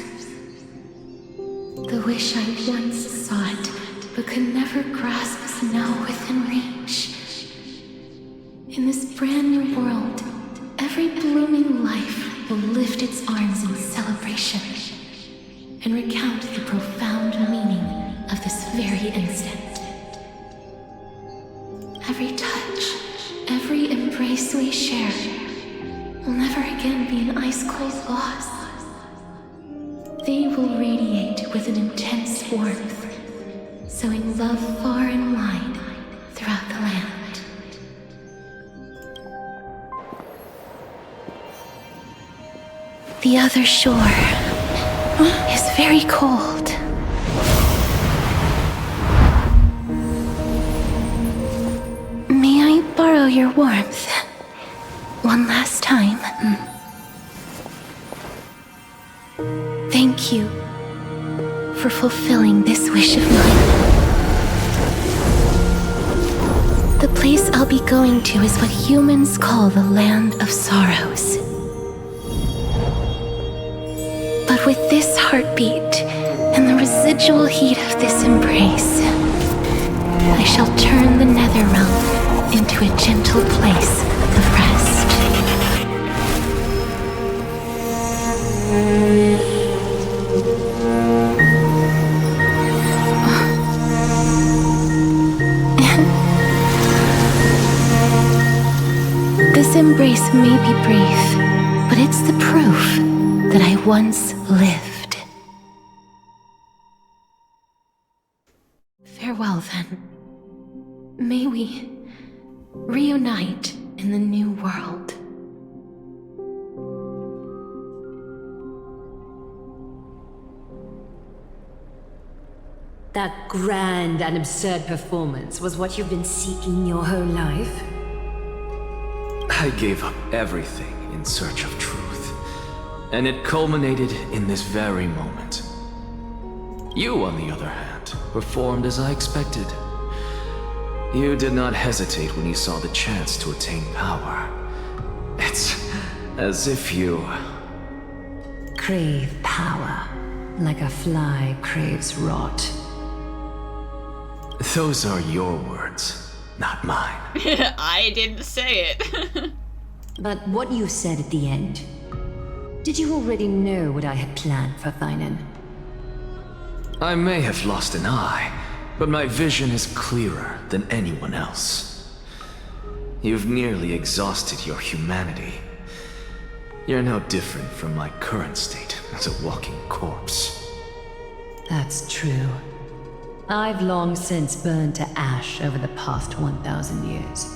The wish I once sought, but could never grasp, is now within reach. In this brand new world, every blooming life will lift its arms in celebration and recount the profound meaning of this very instant. every touch, every embrace we share will never again be an ice-cold loss. They will radiate with an intense warmth, sowing love far and wide throughout the land. The other shore is very cold. May I borrow your warmth one last time? Thank you for fulfilling this wish of mine. The place I'll be going to is what humans call the Land of Sorrows. But with this heartbeat and the residual heat of this embrace, I shall turn the nether realm into a gentle place of rest. This embrace may be brief, but it's the proof that I once lived. Farewell, then. May we reunite in the new world. That grand and absurd performance was what you've been seeking your whole life? I gave up everything in search of truth, and it culminated in this very moment. You, on the other hand, performed as I expected. You did not hesitate when you saw the chance to attain power. It's as if you... Crave power, like a fly craves rot. Those are your words, not mine. I didn't say it. But what you said at the end, did you already know what I had planned for Thynan? I may have lost an eye, but my vision is clearer than anyone else. You've nearly exhausted your humanity. You're no different from my current state as a walking corpse. That's true. I've long since burned to ash over the past 1,000 years.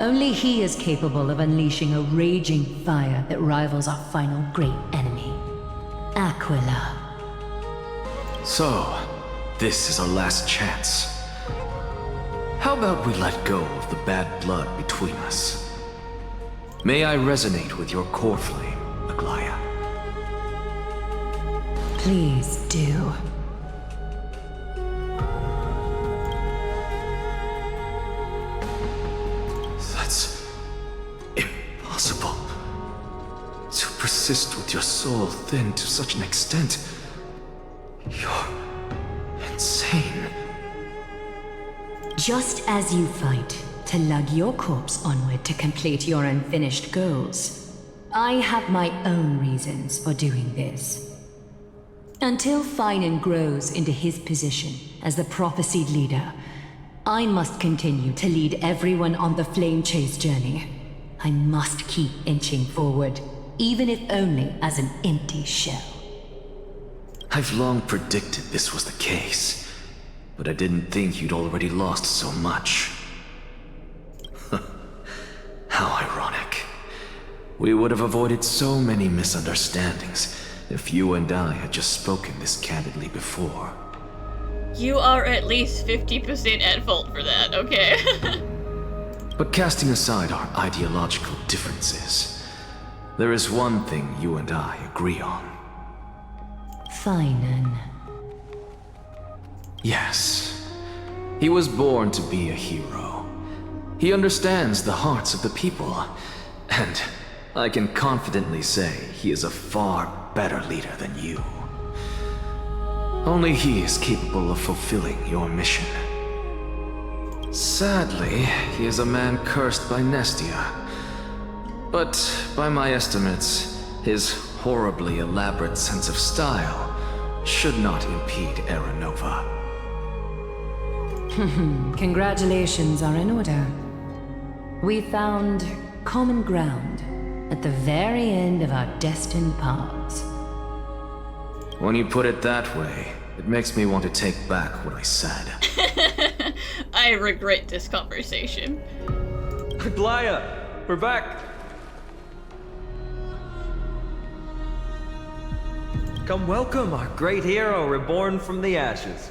Only he is capable of unleashing a raging fire that rivals our final great enemy, Aquila. So, this is our last chance. How about we let go of the bad blood between us? May I resonate with your core flame, Aglaya? Please do. That's impossible. To persist with your soul thinned to such an extent. You're insane. Just as you fight to lug your corpse onward to complete your unfinished goals, I have my own reasons for doing this. Until Thynan grows into his position as the prophesied leader, I must continue to lead everyone on the flame chase journey. I must keep inching forward, even if only as an empty shell. I've long predicted this was the case, but I didn't think you'd already lost so much. How ironic. We would have avoided so many misunderstandings if you and I had just spoken this candidly before. You are at least 50% at fault for that, okay? But casting aside our ideological differences, there is one thing you and I agree on. Thynan. Yes. He was born to be a hero. He understands the hearts of the people, and I can confidently say he is a far better leader than you. Only he is capable of fulfilling your mission. Sadly, he is a man cursed by Nestia. But by my estimates, his horribly elaborate sense of style should not impede Aranova. Congratulations are in order. We found common ground at the very end of our destined paths. When you put it that way, it makes me want to take back what I said. I regret this conversation. Glaya, we're back. Come welcome our great hero reborn from the ashes.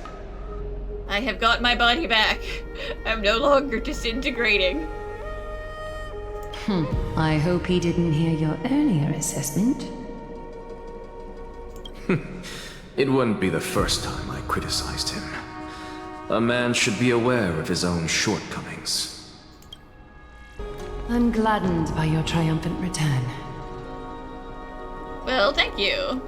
I have got my body back. I'm no longer disintegrating. I hope he didn't hear your earlier assessment. It wouldn't be the first time I criticized him. A man should be aware of his own shortcomings. I'm gladdened by your triumphant return. Well, thank you.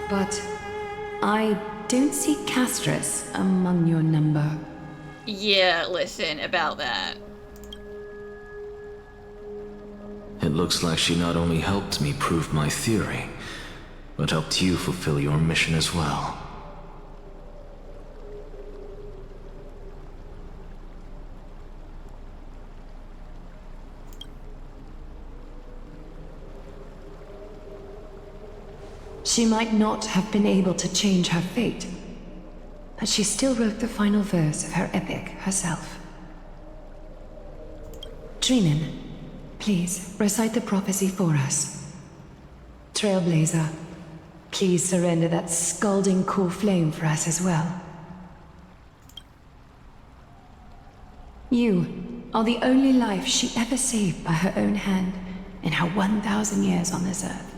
But I don't see Castris among your number. Yeah, listen, about that. It looks like she not only helped me prove my theory, but helped you fulfill your mission as well. She might not have been able to change her fate, but she still wrote the final verse of her epic herself. Dreamin, please recite the prophecy for us. Trailblazer, please surrender that scalding core flame for us as well. You are the only life she ever saved by her own hand in her 1,000 years on this earth.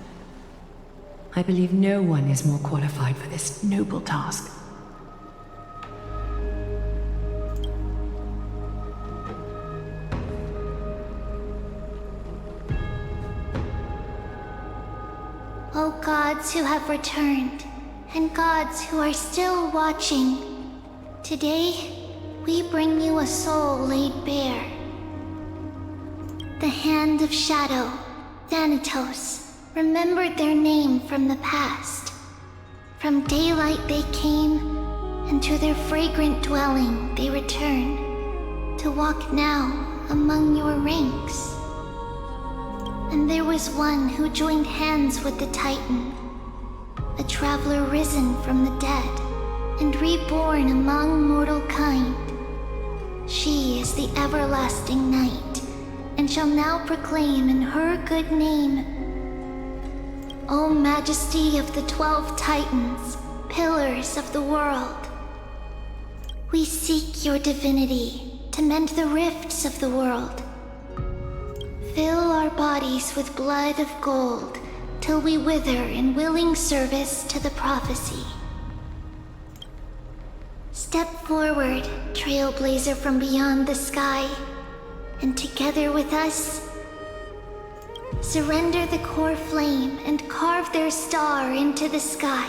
I believe no one is more qualified for this noble task. O gods who have returned, and gods who are still watching, today we bring you a soul laid bare. The Hand of Shadow, Thanatos, remembered their name from the past. From daylight they came, and to their fragrant dwelling they return, to walk now among your ranks. And there was one who joined hands with the Titan, a traveler risen from the dead, and reborn among mortal kind. She is the everlasting night, and shall now proclaim in her good name, O Majesty of the 12 Titans, pillars of the world, we seek your divinity to mend the rifts of the world. Fill our bodies with blood of gold till we wither in willing service to the prophecy. Step forward, trailblazer from beyond the sky, and together with us, surrender the core flame and carve their star into the sky.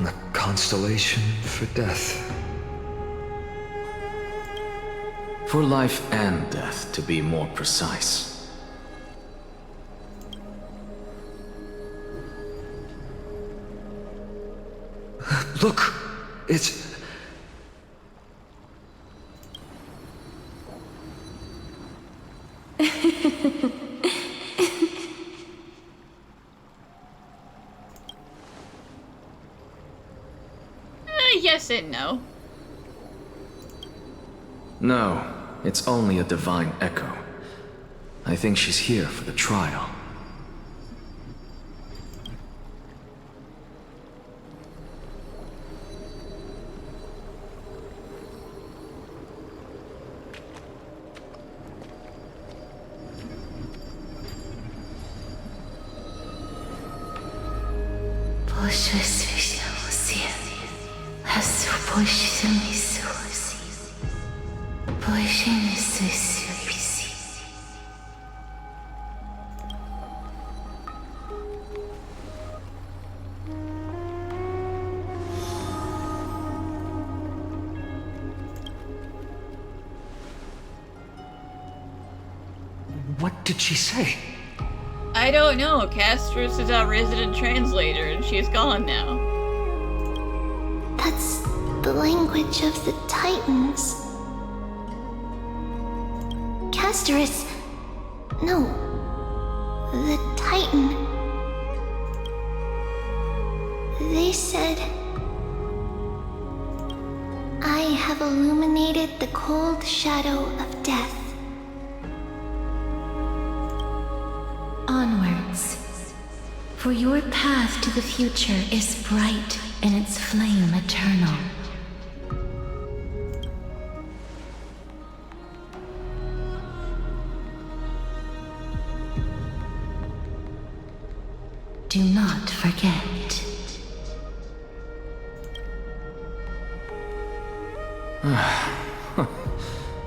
The constellation for death. For life and death, to be more precise. Look! It's... Yes and no. No, it's only a divine echo. I think she's here for the trial. What did she say? I don't know. Castrus is our resident translator, and she's gone now. That's the language of the Titans. Castrus. No. The Titan. They said, I have illuminated the cold shadow of death. Onwards. For your path to the future is bright and its flame eternal. Do not forget.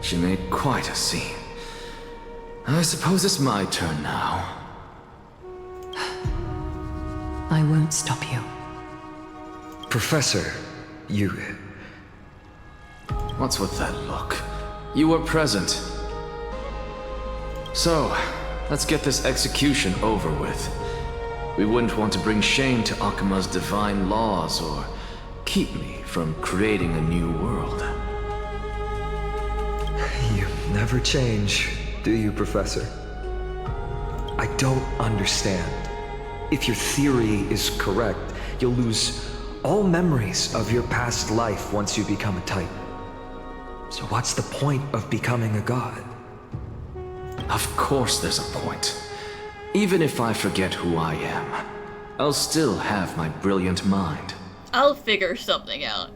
She made quite a scene. I suppose it's my turn now. I won't stop you. Professor, you... What's with that look? You were present. So, let's get this execution over with. We wouldn't want to bring shame to Akima's divine laws or keep me from creating a new world. You never change, do you, Professor? I don't understand. If your theory is correct, you'll lose all memories of your past life once you become a Titan. So what's the point of becoming a god? Of course there's a point. Even if I forget who I am, I'll still have my brilliant mind. I'll figure something out.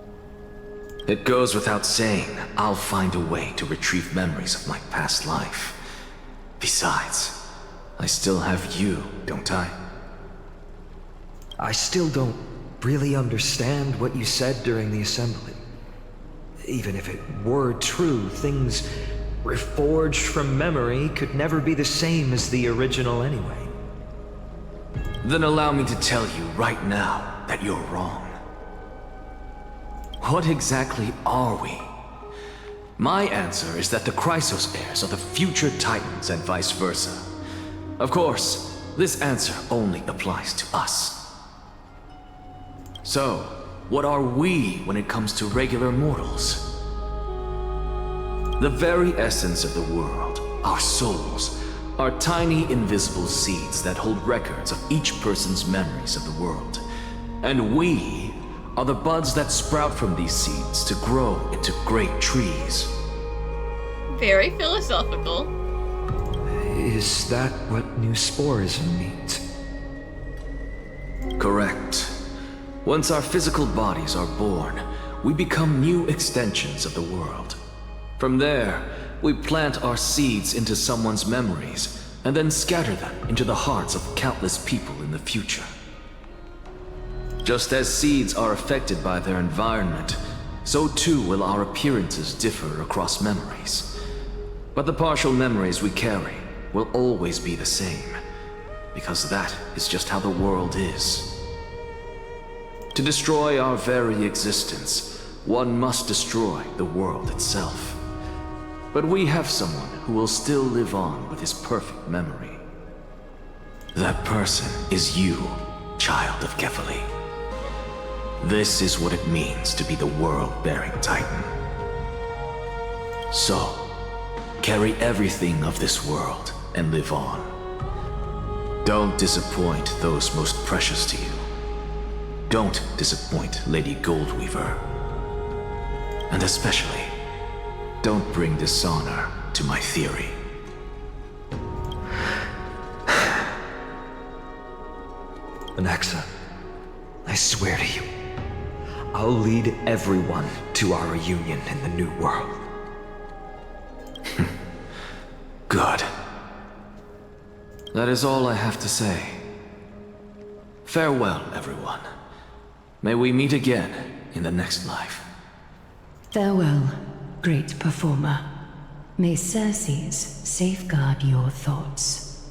It goes without saying, I'll find a way to retrieve memories of my past life. Besides, I still have you, don't I? I still don't really understand what you said during the assembly. Even if it were true, things reforged from memory could never be the same as the original anyway. Then allow me to tell you right now that you're wrong. What exactly are we? My answer is that the Chrysos heirs are the future Titans and vice versa. Of course, this answer only applies to us. So, what are we when it comes to regular mortals? The very essence of the world, our souls, are tiny invisible seeds that hold records of each person's memories of the world. And we are the buds that sprout from these seeds to grow into great trees. Very philosophical. Is that what new sporism means? Correct. Once our physical bodies are born, we become new extensions of the world. From there, we plant our seeds into someone's memories, and then scatter them into the hearts of countless people in the future. Just as seeds are affected by their environment, so too will our appearances differ across memories. But the partial memories we carry will always be the same, because that is just how the world is. To destroy our very existence, one must destroy the world itself. But we have someone who will still live on with his perfect memory. That person is you, child of Kefali. This is what it means to be the world-bearing Titan. So, carry everything of this world and live on. Don't disappoint those most precious to you. Don't disappoint Lady Goldweaver. And especially, don't bring dishonor to my theory. Anaxa, I swear to you, I'll lead everyone to our reunion in the new world. Good. That is all I have to say. Farewell, everyone. May we meet again in the next life. Farewell, great performer. May Circes safeguard your thoughts.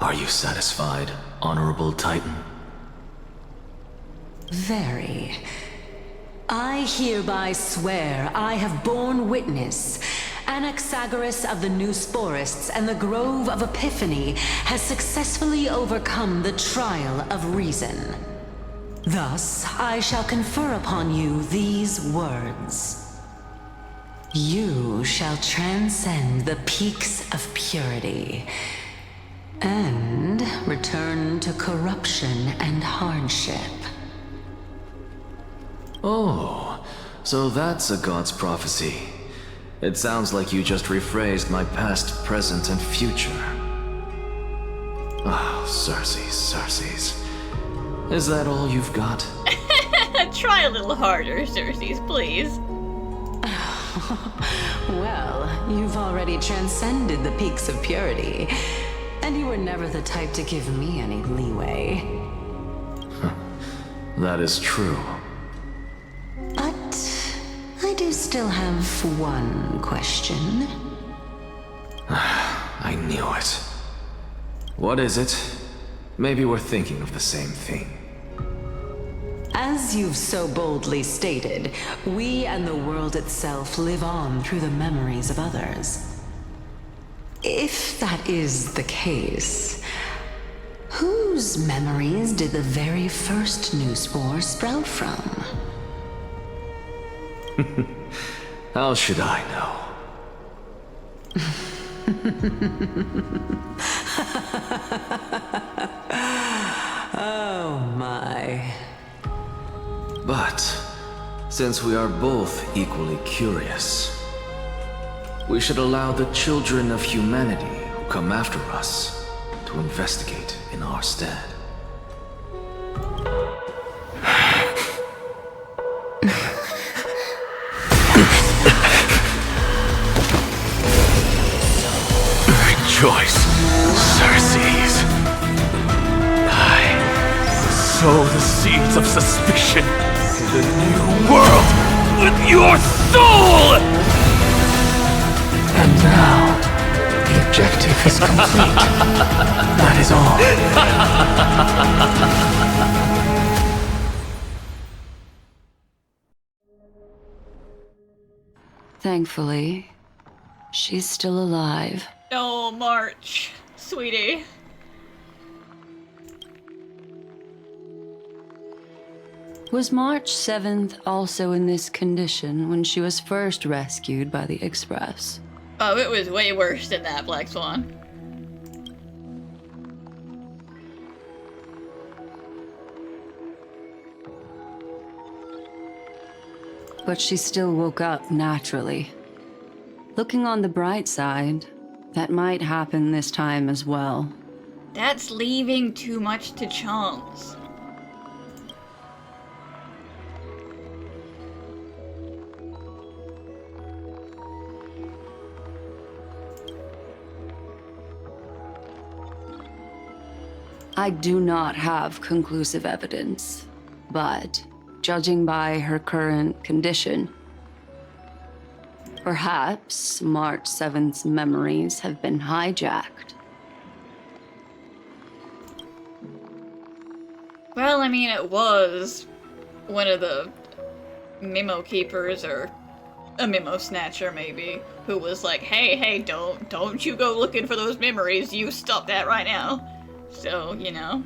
Are you satisfied, Honorable Titan? Very. I hereby swear I have borne witness. Anaxagoras of the New Sporists and the Grove of Epiphany has successfully overcome the trial of reason. Thus, I shall confer upon you these words. You shall transcend the peaks of purity and return to corruption and hardship. Oh, so that's a god's prophecy. It sounds like you just rephrased my past, present, and future. Oh, Circes. Is that all you've got? Try a little harder, Circes, please. Well, you've already transcended the peaks of purity, and you were never the type to give me any leeway. That is true. But I do still have one question. I knew it. What is it? Maybe we're thinking of the same thing. As you've so boldly stated, we and the world itself live on through the memories of others. If that is the case, whose memories did the very first new spore sprout from? How should I know? Oh my. But, since we are both equally curious, we should allow the children of humanity who come after us to investigate in our stead. Rejoice, Circes. I sow the seeds of suspicion in the new world with your soul! And now, the objective is complete. That is all. Thankfully, she's still alive. Oh, March, sweetie. Was March 7th also in this condition when she was first rescued by the Express? Oh, it was way worse than that, Black Swan. But she still woke up naturally. Looking on the bright side, that might happen this time as well. That's leaving too much to chance. I do not have conclusive evidence, but judging by her current condition, perhaps March 7th's memories have been hijacked. Well, I mean, it was one of the memo keepers, or a memo snatcher maybe, who was like, hey, don't you go looking for those memories, you stop that right now. So, you know.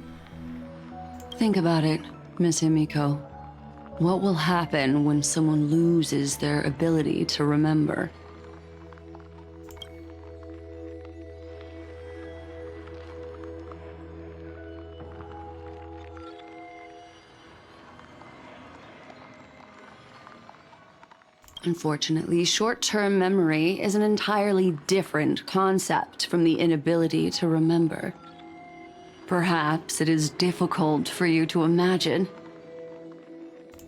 Think about it, Miss Himiko. What will happen when someone loses their ability to remember? Unfortunately, short-term memory is an entirely different concept from the inability to remember. Perhaps it is difficult for you to imagine,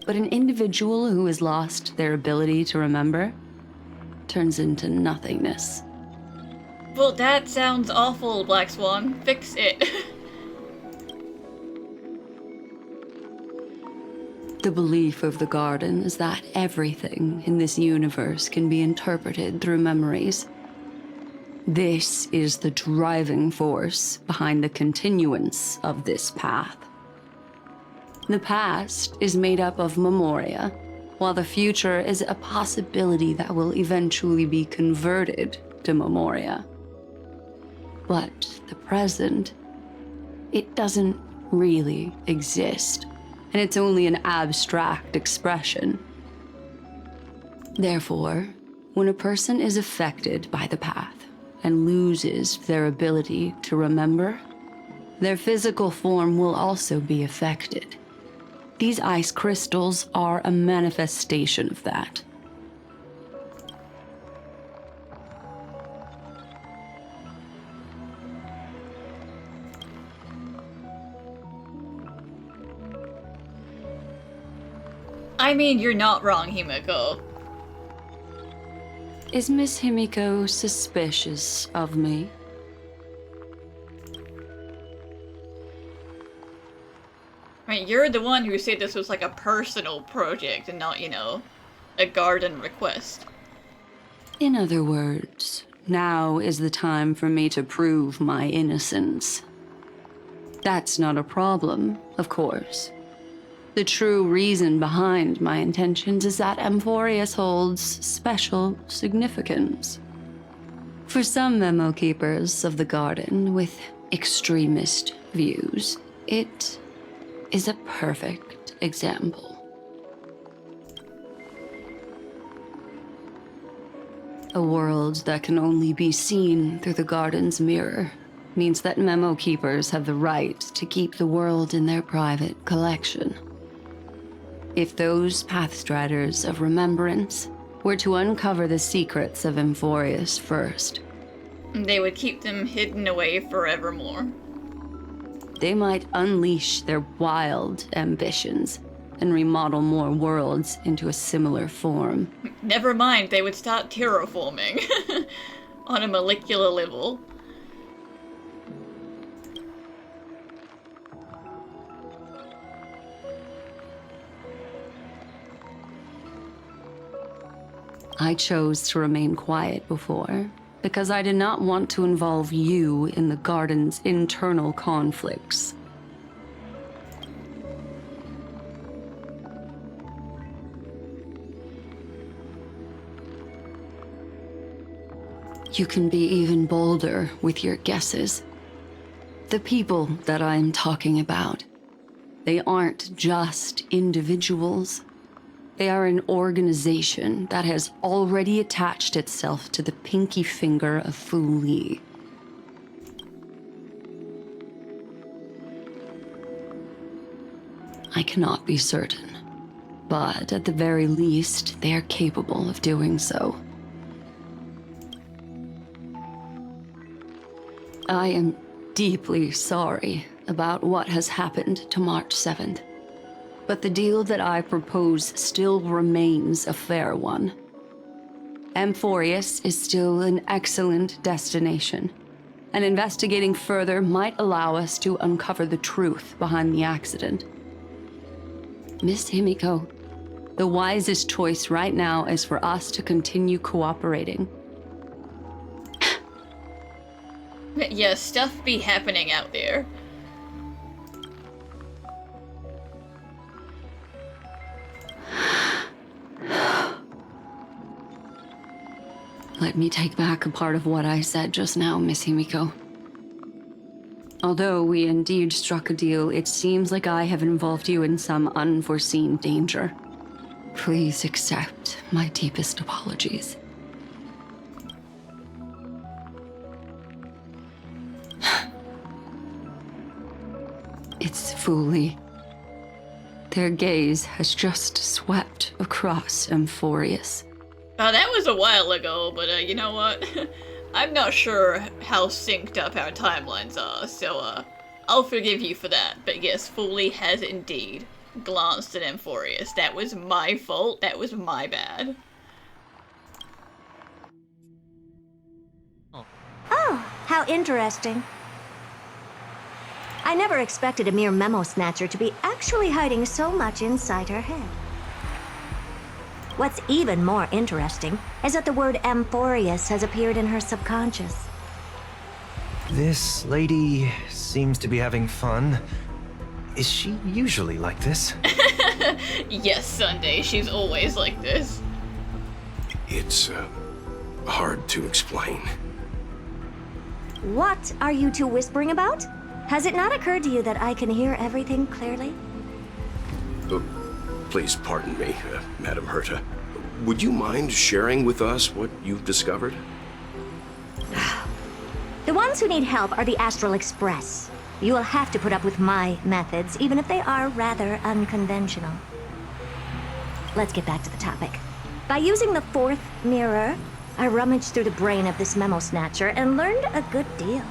but an individual who has lost their ability to remember turns into nothingness. Well, that sounds awful, Black Swan. Fix it. The belief of the Garden is that everything in this universe can be interpreted through memories. This is the driving force behind the continuance of this path. The past is made up of memoria, while the future is a possibility that will eventually be converted to memoria. But the present, it doesn't really exist, and it's only an abstract expression. Therefore, when a person is affected by the path and loses their ability to remember, their physical form will also be affected. These ice crystals are a manifestation of that. I mean, you're not wrong, Himiko. Is Miss Himiko suspicious of me? I mean, you're the one who said this was like a personal project and not, you know, a garden request. In other words, now is the time for me to prove my innocence. That's not a problem, of course. The true reason behind my intentions is that Amphoreus holds special significance. For some memo keepers of the Garden with extremist views, it is a perfect example. A world that can only be seen through the Garden's mirror means that memo keepers have the right to keep the world in their private collection. If those Pathstriders of Remembrance were to uncover the secrets of Amphoreus first, they would keep them hidden away forevermore. They might unleash their wild ambitions and remodel more worlds into a similar form. Never mind, they would start terraforming on a molecular level. I chose to remain quiet before, because I did not want to involve you in the Garden's internal conflicts. You can be even bolder with your guesses. The people that I'm talking about, they aren't just individuals. They are an organization that has already attached itself to the pinky finger of Fu Li. I cannot be certain, but at the very least, they are capable of doing so. I am deeply sorry about what has happened to March 7th. But the deal that I propose still remains a fair one. Amphoreus is still an excellent destination, and investigating further might allow us to uncover the truth behind the accident. Miss Himiko, the wisest choice right now is for us to continue cooperating. Yeah, stuff be happening out there. Let me take back a part of what I said just now, Miss Himiko. Although we indeed struck a deal, it seems like I have involved you in some unforeseen danger. Please accept my deepest apologies. It's Fu Li. Their gaze has just swept across Amphoreus. That was a while ago, but you know what? I'm not sure how synced up our timelines are, so I'll forgive you for that. But yes, Fu Li has indeed glanced at Amphoreus. That was my fault. That was my bad. Oh, interesting. I never expected a mere memo snatcher to be actually hiding so much inside her head. What's even more interesting is that the word Amphoreus has appeared in her subconscious. This lady seems to be having fun. Is she usually like this? Yes, Sunday, she's always like this. It's, hard to explain. What are you two whispering about? Has it not occurred to you that I can hear everything clearly? Please pardon me, Madam Herta. Would you mind sharing with us what you've discovered? The ones who need help are the Astral Express. You will have to put up with my methods, even if they are rather unconventional. Let's get back to the topic. By using the fourth mirror, I rummaged through the brain of this memo snatcher and learned a good deal.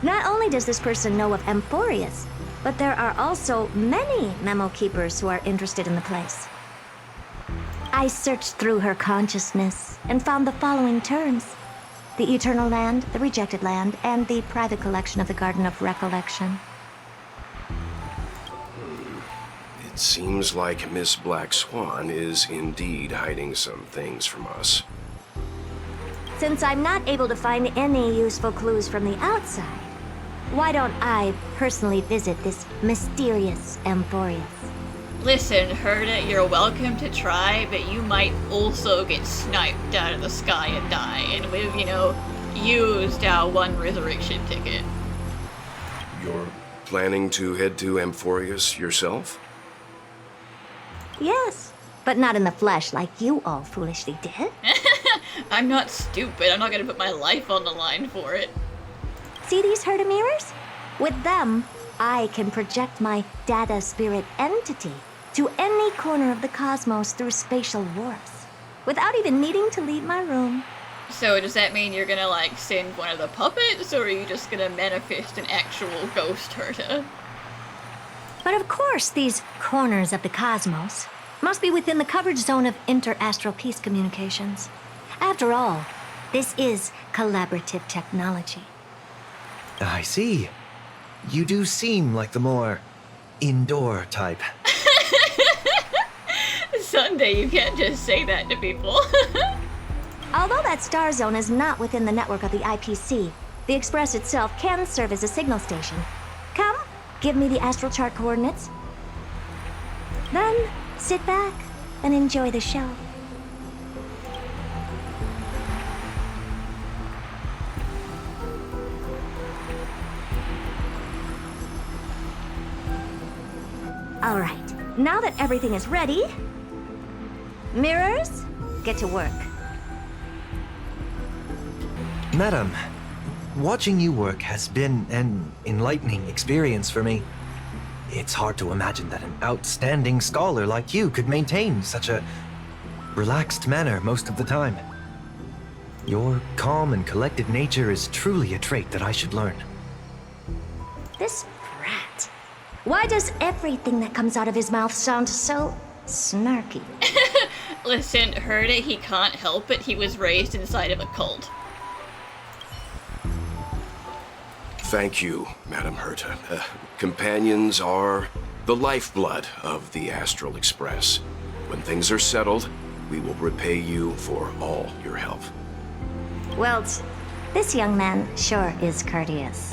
Not only does this person know of Amphoreus, but there are also many memo keepers who are interested in the place. I searched through her consciousness and found the following terms: the Eternal Land, the Rejected Land, and the private collection of the Garden of Recollection. It seems like Miss Black Swan is indeed hiding some things from us. Since I'm not able to find any useful clues from the outside, why don't I personally visit this mysterious Amphoreus? Listen, Herta, you're welcome to try, but you might also get sniped out of the sky and die, and we've, used our one resurrection ticket. You're planning to head to Amphoreus yourself? Yes, but not in the flesh like you all foolishly did. I'm not stupid. I'm not gonna put my life on the line for it. See these Herta mirrors? With them, I can project my data spirit entity to any corner of the cosmos through spatial warps, without even needing to leave my room. So does that mean you're gonna, send one of the puppets, or are you just gonna manifest an actual ghost Herta? But of course, these corners of the cosmos must be within the coverage zone of inter-astral peace communications. After all, this is collaborative technology. I see. You do seem like the more indoor type. Sunday, you can't just say that to people. Although that star zone is not within the network of the IPC, the Express itself can serve as a signal station. Come, give me the astral chart coordinates. Then, sit back and enjoy the show. All right, now that everything is ready, mirrors, get to work. Madam, watching you work has been an enlightening experience for me. It's hard to imagine that an outstanding scholar like you could maintain such a relaxed manner most of the time. Your calm and collected nature is truly a trait that I should learn. This brat. Why does everything that comes out of his mouth sound so snarky? Listen, Herta, he can't help it. He was raised inside of a cult. Thank you, Madam Herta. Companions are the lifeblood of the Astral Express. When things are settled, we will repay you for all your help. Well, this young man sure is courteous.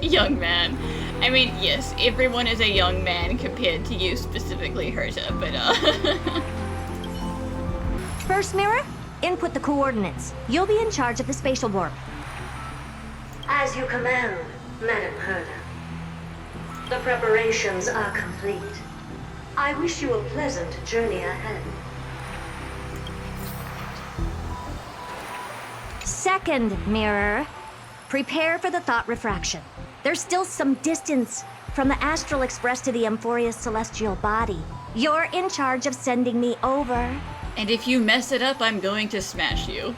Young man. I mean, yes, everyone is a young man compared to you specifically, Herta, but First mirror, input the coordinates. You'll be in charge of the spatial warp. As you command, Madam Herta. The preparations are complete. I wish you a pleasant journey ahead. Second mirror, prepare for the thought refraction. There's still some distance from the Astral Express to the Amphoreus celestial body. You're in charge of sending me over. And if you mess it up, I'm going to smash you.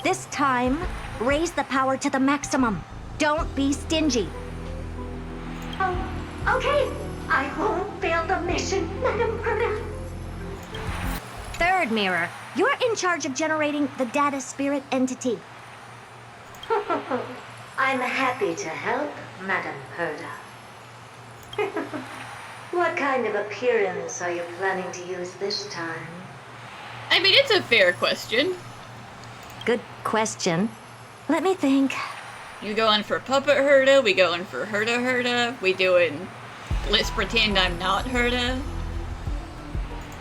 This time, raise the power to the maximum. Don't be stingy. Oh, okay. I won't fail the mission, Madam Herta. Third mirror, you're in charge of generating the data spirit entity. I'm happy to help, Madam Herda. What kind of appearance are you planning to use this time? I mean, it's a fair question. Good question. Let me think. You going for Puppet Herda? We going for Herda? We doing let's pretend I'm not Herda?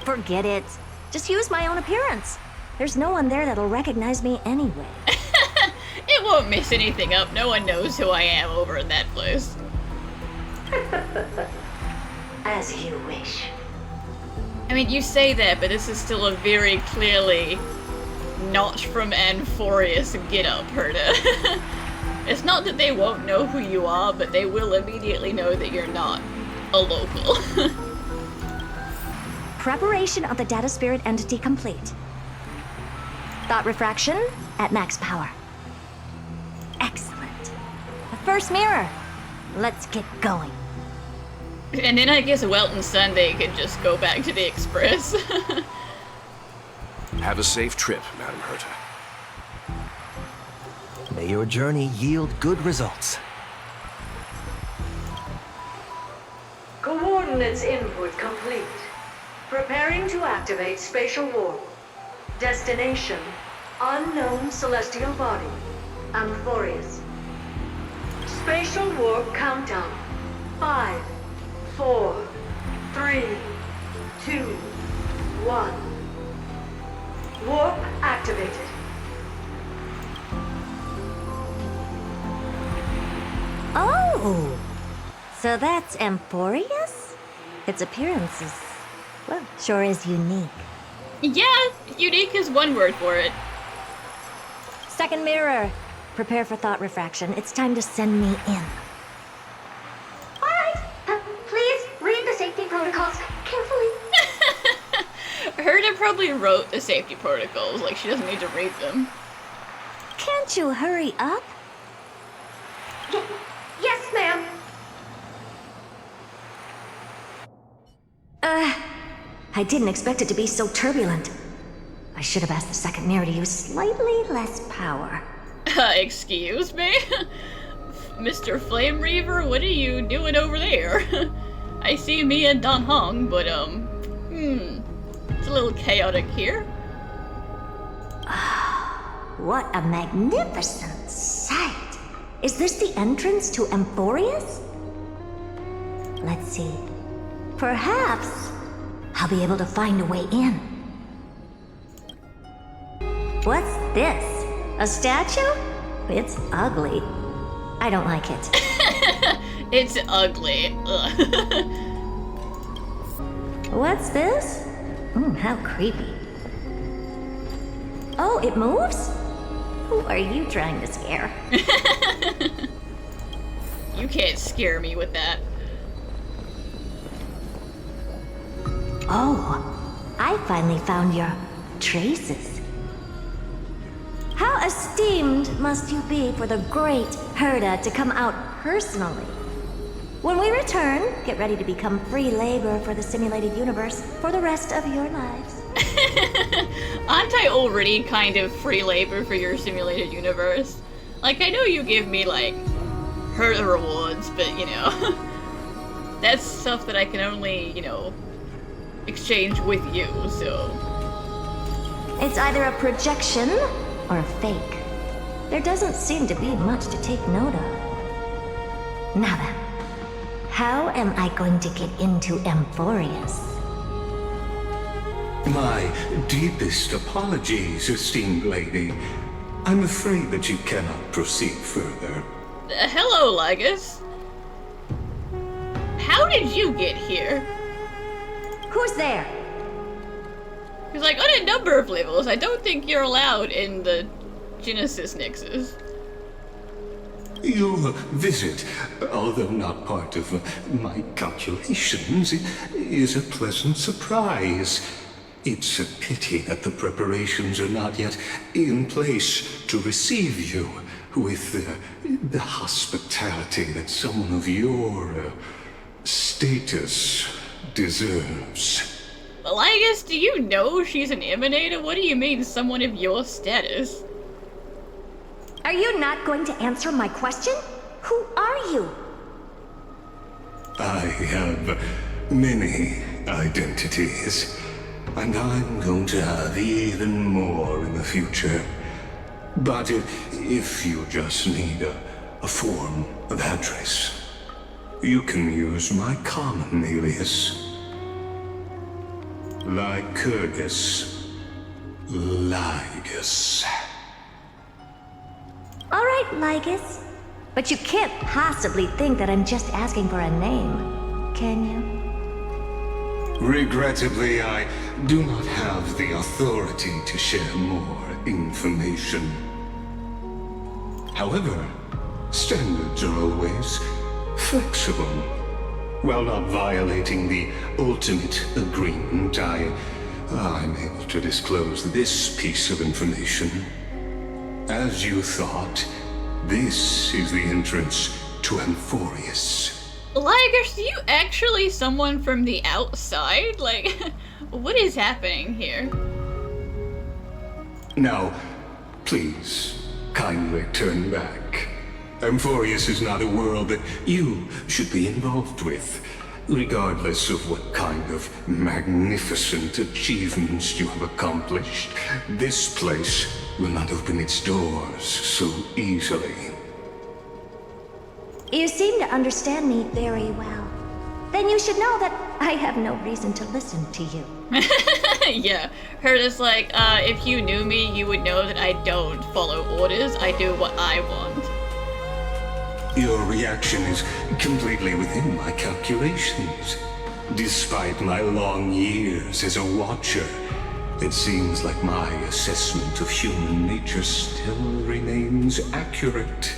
Forget it. Just use my own appearance. There's no one there that'll recognize me anyway. It won't mess anything up. No one knows who I am over in that place. As you wish. I mean, you say that, but this is still a very clearly not from Amphoreus get-up, Herda. It's not that they won't know who you are, but they will immediately know that you're not a local. Preparation of the data spirit entity complete. Thought refraction at max power. Excellent. The first mirror. Let's get going. And then I guess Welton Sunday could just go back to the Express. Have a safe trip, Madam Herta. May your journey yield good results. Coordinates input complete. Preparing to activate spatial warp. Destination, unknown celestial body, Amphoreus. Spatial warp countdown. 5, 4, 3, 2, 1. Warp activated. Oh! So that's Amphoreus? Its appearance is, well, sure is unique. Yeah, unique is one word for it. Second mirror. Prepare for thought refraction. It's time to send me in. Alright, please read the safety protocols carefully. Herda probably wrote the safety protocols, like she doesn't need to read them. Can't you hurry up? Yes, ma'am. I didn't expect it to be so turbulent. I should have asked the second mirror to use slightly less power. Excuse me? Mr. Flame Reaver, what are you doing over there? I see me and Don Hong, but it's a little chaotic here. What a magnificent sight! Is this the entrance to Amphoreus? Let's see. Perhaps I'll be able to find a way in. What's this? A statue? It's ugly. I don't like it. It's ugly. Ugh. What's this? How creepy. Oh, it moves? Who are you trying to scare? You can't scare me with that. Oh, I finally found your traces. How esteemed must you be for the great Herda to come out personally? When we return, get ready to become free labor for the simulated universe for the rest of your lives. Aren't I already kind of free labor for your simulated universe? Like, I know you give me, like, Herda rewards, but, you know, that's stuff that I can only, you know, exchange with you, so... It's either a projection or a fake. There doesn't seem to be much to take note of. Now then, how am I going to get into Amphoreus? My deepest apologies, esteemed lady. I'm afraid that you cannot proceed further. Hello, Lygus. How did you get here? Who's there? Because, like, on a number of levels, I don't think you're allowed in the Genesis Nexus. Your visit, although not part of my calculations, is a pleasant surprise. It's a pity that the preparations are not yet in place to receive you with the hospitality that someone of your status deserves. Well, I guess, do you know she's an Emanator? What do you mean, someone of your status? Are you not going to answer my question? Who are you? I have many identities, and I'm going to have even more in the future. But if you just need a form of address, you can use my common alias. Lycurgus. Lygus. All right, Lygus. But you can't possibly think that I'm just asking for a name, can you? Regrettably, I do not have the authority to share more information. However, standards are always flexible. While not violating the ultimate agreement, I'm able to disclose this piece of information. As you thought, this is the entrance to Amphoreus. Lygus, are you actually someone from the outside? Like, what is happening here? Now, please, kindly turn back. Amphoreus is not a world that you should be involved with, regardless of what kind of magnificent achievements you have accomplished. This place will not open its doors so easily. You seem to understand me very well. Then you should know that I have no reason to listen to you. Yeah, Herta's like, if you knew me, you would know that I don't follow orders, I do what I want. Your reaction is completely within my calculations. Despite my long years as a watcher, it seems like my assessment of human nature still remains accurate.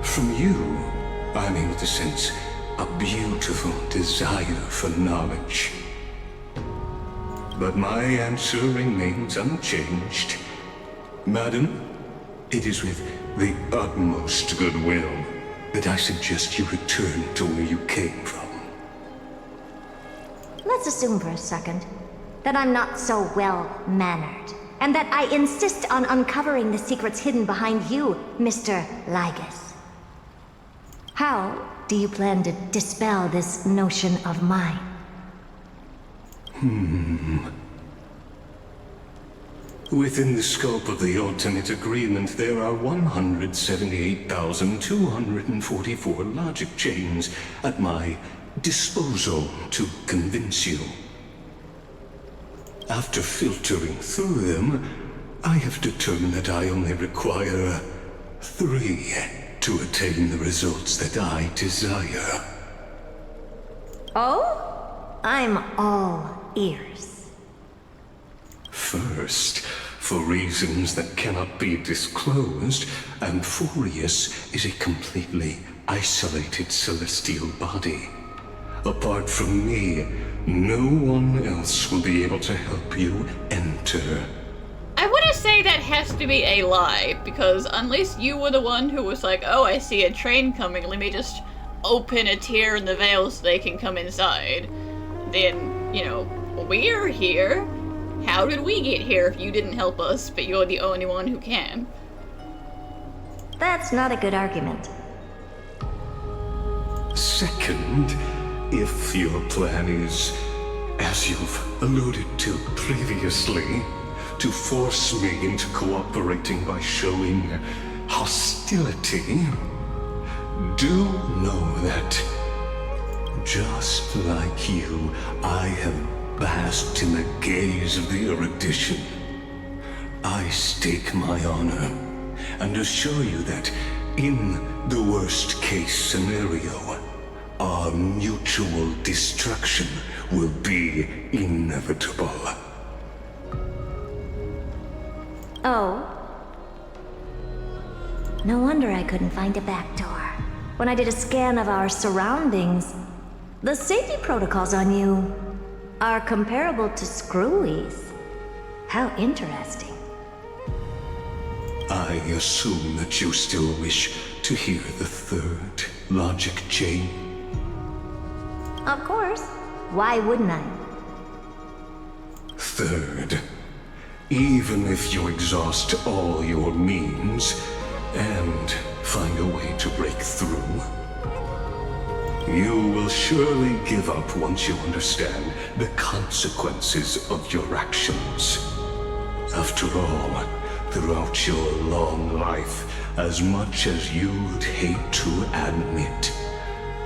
From you, I'm able to sense a beautiful desire for knowledge. But my answer remains unchanged. Madam, it is with the utmost goodwill that I suggest you return to where you came from. Let's assume for a second that I'm not so well-mannered, and that I insist on uncovering the secrets hidden behind you, Mr. Lygus. How do you plan to dispel this notion of mine? Within the scope of the ultimate agreement, there are 178,244 logic chains at my disposal to convince you. After filtering through them, I have determined that I only require 3 to attain the results that I desire. Oh? I'm all ears. First, for reasons that cannot be disclosed, Amphoreus is a completely isolated celestial body. Apart from me, no one else will be able to help you enter. I want to say that has to be a lie, because unless you were the one who was like, oh, I see a train coming, let me just open a tear in the veil so they can come inside, then, you know, we're here. How did we get here if you didn't help us, but you're the only one who can? That's not a good argument. Second, if your plan is, as you've alluded to previously, to force me into cooperating by showing hostility, do know that, just like you, I have basked in the gaze of the erudition. I stake my honor and assure you that, in the worst case scenario, our mutual destruction will be inevitable. Oh? No wonder I couldn't find a back door. When I did a scan of our surroundings, the safety protocols on you are comparable to Screwy's. How interesting. I assume that you still wish to hear the third logic chain? Of course. Why wouldn't I? Third, even if you exhaust all your means, and find a way to break through. You will surely give up once you understand the consequences of your actions. After all, throughout your long life, as much as you'd hate to admit,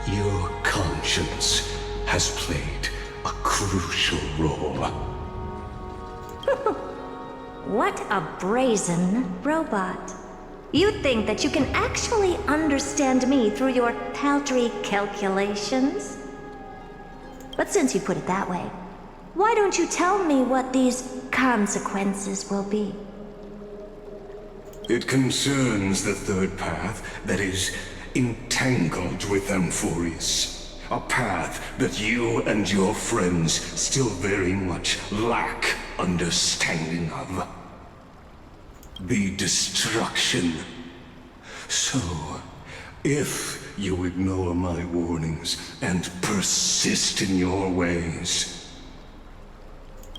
your conscience has played a crucial role. What a brazen robot. You think that you can actually understand me through your paltry calculations? But since you put it that way, why don't you tell me what these consequences will be? It concerns the third path that is entangled with Amphoreus. A path that you and your friends still very much lack understanding of. The destruction. So, if you ignore my warnings and persist in your ways,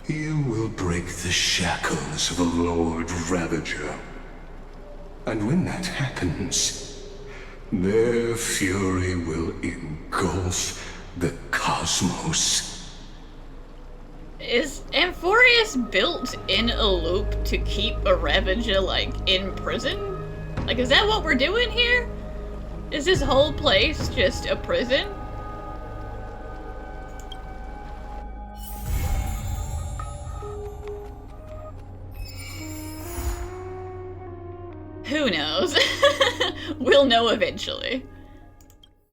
you will break the shackles of a Lord Ravager. And when that happens, their fury will engulf the cosmos. Is Amphoreus built in a loop to keep a Ravager, like, in prison? Like, is that what we're doing here? Is this whole place just a prison? Who knows? We'll know eventually.